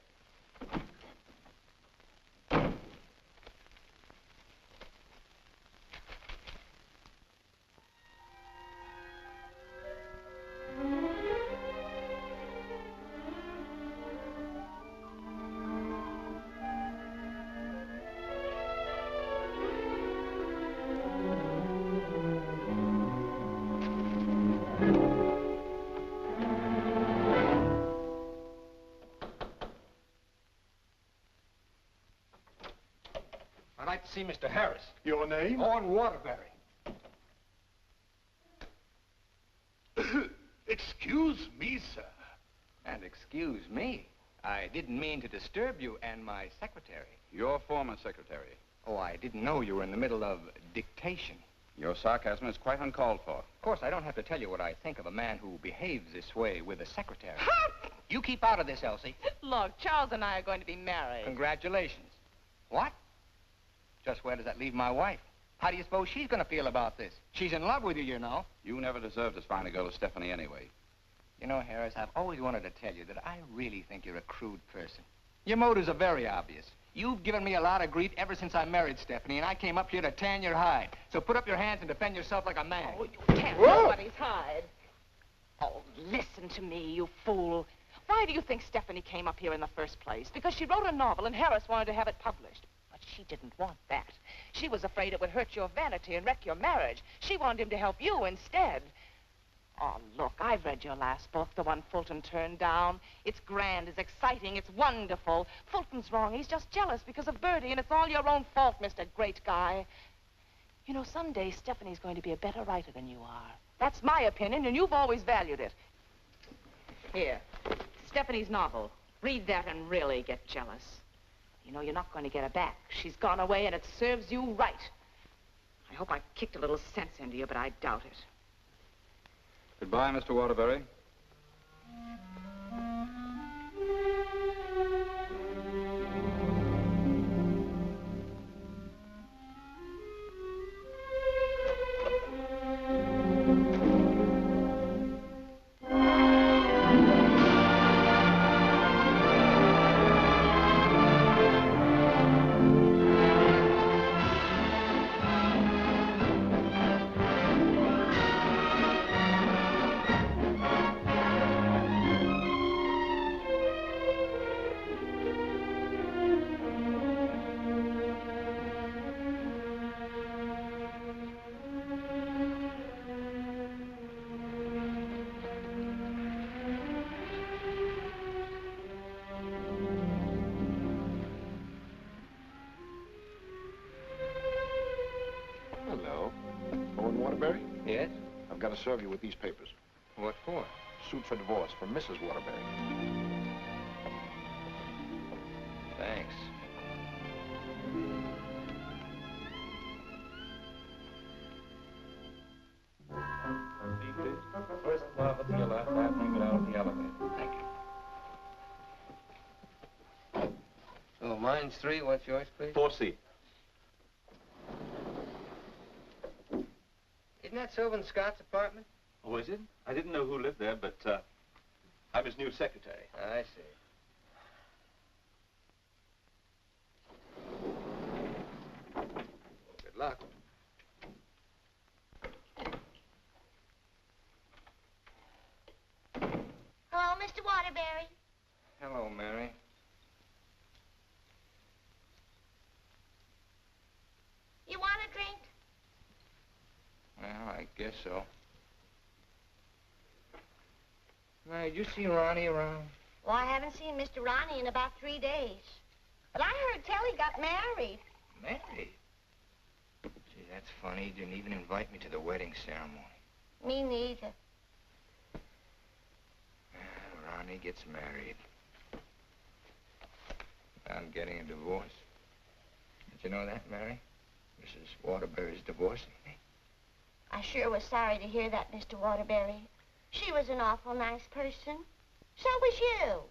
I'd like to see Mr. Harris. Your name? Owen Waterbury. Excuse me, sir. And excuse me. I didn't mean to disturb you and my secretary. Your former secretary. Oh, I didn't know you were in the middle of dictation. Your sarcasm is quite uncalled for. Of course, I don't have to tell you what I think of a man who behaves this way with a secretary. You keep out of this, Elsie. Look, Charles and I are going to be married. Congratulations. What? Just where does that leave my wife? How do you suppose she's going to feel about this? She's in love with you, you know. You never deserved as fine a girl as Stephanie anyway. You know, Harris, I've always wanted to tell you that I really think you're a crude person. Your motives are very obvious. You've given me a lot of grief ever since I married Stephanie, and I came up here to tan your hide. So put up your hands and defend yourself like a man. Oh, you can't nobody's hide. Oh, listen to me, you fool. Why do you think Stephanie came up here in the first place? Because she wrote a novel and Harris wanted to have it published. But she didn't want that. She was afraid it would hurt your vanity and wreck your marriage. She wanted him to help you instead. Oh, look, I've read your last book, the one Fulton turned down. It's grand, it's exciting, it's wonderful. Fulton's wrong. He's just jealous because of Bertie, and it's all your own fault, Mr. Great Guy. You know, someday Stephanie's going to be a better writer than you are. That's my opinion, and you've always valued it. Here, Stephanie's novel. Read that and really get jealous. You know, you're not going to get her back. She's gone away, and it serves you right. I hope I kicked a little sense into you, but I doubt it. Goodbye, Mr. Waterbury. I've got to serve you with these papers. What for? Suit for divorce from Mrs. Waterbury. Thanks. First love at your left, happening get out of the elevator. Thank you. So mine's 3. What's yours, please? 4C. Isn't that Sylvan Scott's apartment? Oh, is it? I didn't know who lived there, but I'm his new secretary. I see. Good luck. Hello, Mr. Waterbury. Hello, Mary. You want a drink? Well, I guess so. Mary, did you see Ronnie around? Well, I haven't seen Mr. Ronnie in about 3 days. But I heard Telly got married. Married? Gee, that's funny. He didn't even invite me to the wedding ceremony. Me neither. Ronnie gets married. I'm getting a divorce. Did you know that, Mary? Mrs. Waterbury's divorcing me. I sure was sorry to hear that, Mr. Waterbury. She was an awful nice person. So was you.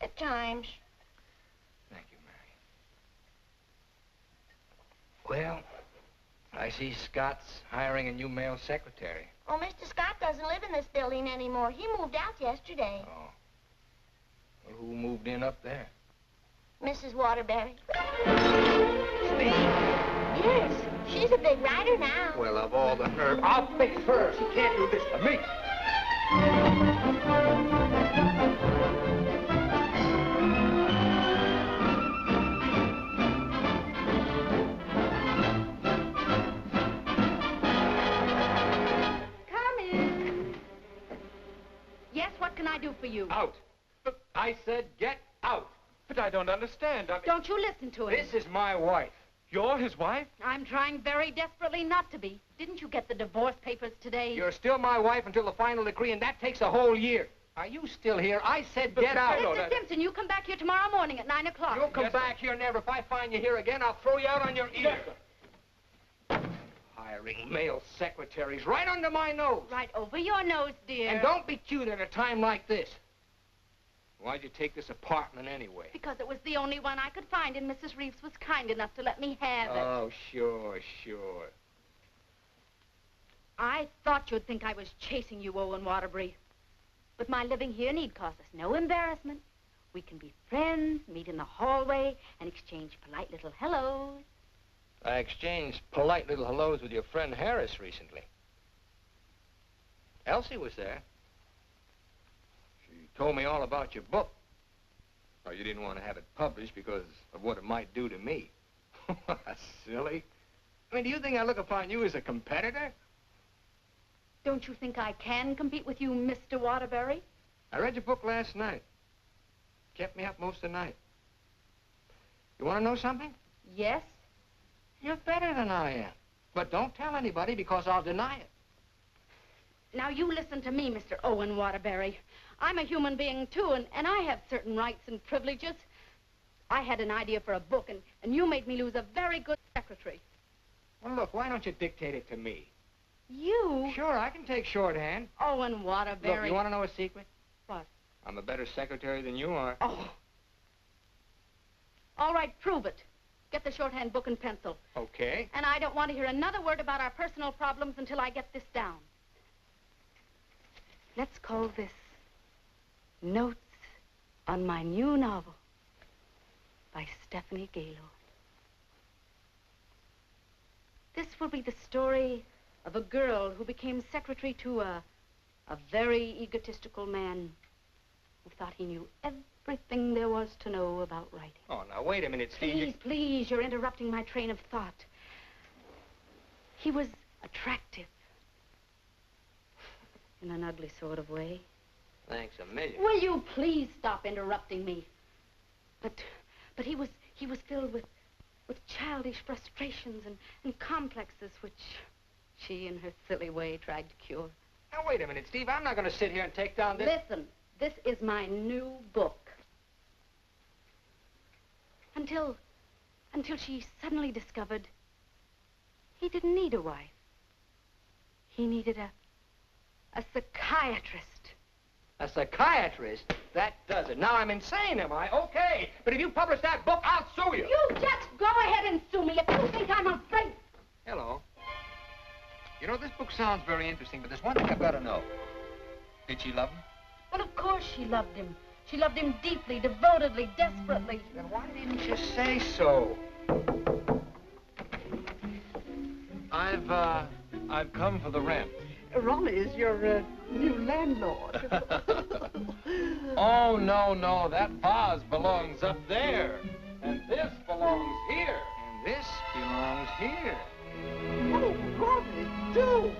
At times. Thank you, Mary. Well, I see Scott's hiring a new male secretary. Oh, Mr. Scott doesn't live in this building anymore. He moved out yesterday. Oh. Well, who moved in up there? Mrs. Waterbury. Steve? Yes, she's a big writer now. Well, of all the nerve, I'll fix hers. He can't do this to me. Yes, what can I do for you? Out. But I said get out. But I don't understand. Don't you listen to him. This is my wife. You're his wife? I'm trying very desperately not to be. Didn't you get the divorce papers today? You're still my wife until the final decree, and that takes a whole year. Are you still here? I said get out. Mr. Simpson, you come back here tomorrow morning at 9 o'clock. You'll come back here never. If I find you here again, I'll throw you out on your ear. Hiring male secretaries right under my nose. Right over your nose, dear. And don't be cute at a time like this. Why'd you take this apartment anyway? Because it was the only one I could find, and Mrs. Reeves was kind enough to let me have it. Oh, sure, sure. I thought you'd think I was chasing you, Owen Waterbury. But my living here need cause us no embarrassment. We can be friends, meet in the hallway, and exchange polite little hellos. I exchanged polite little hellos with your friend Harris recently. Elsie was there. She told me all about your book. Oh, you didn't want to have it published because of what it might do to me. Silly. I mean, do you think I look upon you as a competitor? Don't you think I can compete with you, Mr. Waterbury? I read your book last night. Kept me up most of the night. You want to know something? Yes. You're better than I am. But don't tell anybody because I'll deny it. Now, you listen to me, Mr. Owen Waterbury. I'm a human being, too, and I have certain rights and privileges. I had an idea for a book, and you made me lose a very good secretary. Well, look, why don't you dictate it to me? You? Sure, I can take shorthand. Owen Waterbury. Look, you want to know a secret? What? I'm a better secretary than you are. Oh. All right, prove it. Get the shorthand book and pencil. Okay. And I don't want to hear another word about our personal problems until I get this down. Let's call this Notes on My New Novel by Stephanie Gaylord. This will be the story of a girl who became secretary to a very egotistical man who thought he knew everything there was to know about writing. Oh, now, wait a minute, Steve. Please, you're interrupting my train of thought. He was attractive. In an ugly sort of way. Thanks a million. Will you please stop interrupting me? But he was filled with childish frustrations and complexes which she, in her silly way, tried to cure. Now, wait a minute, Steve. I'm not going to sit here and take down this... Listen, this is my new book. Until she suddenly discovered he didn't need a wife. He needed a psychiatrist. A psychiatrist? That does it. Now I'm insane, am I? Okay. But if you publish that book, I'll sue you. You just go ahead and sue me if you think I'm afraid. Hello. You know, this book sounds very interesting, but there's one thing I've got to know. Did she love him? Well, of course she loved him. She loved him deeply, devotedly, desperately. Then why didn't you say so? I've come for the rent. Ronnie is your new landlord. Oh, no, that vase belongs up there. And this belongs here. And this belongs here. Oh, Ronnie, do!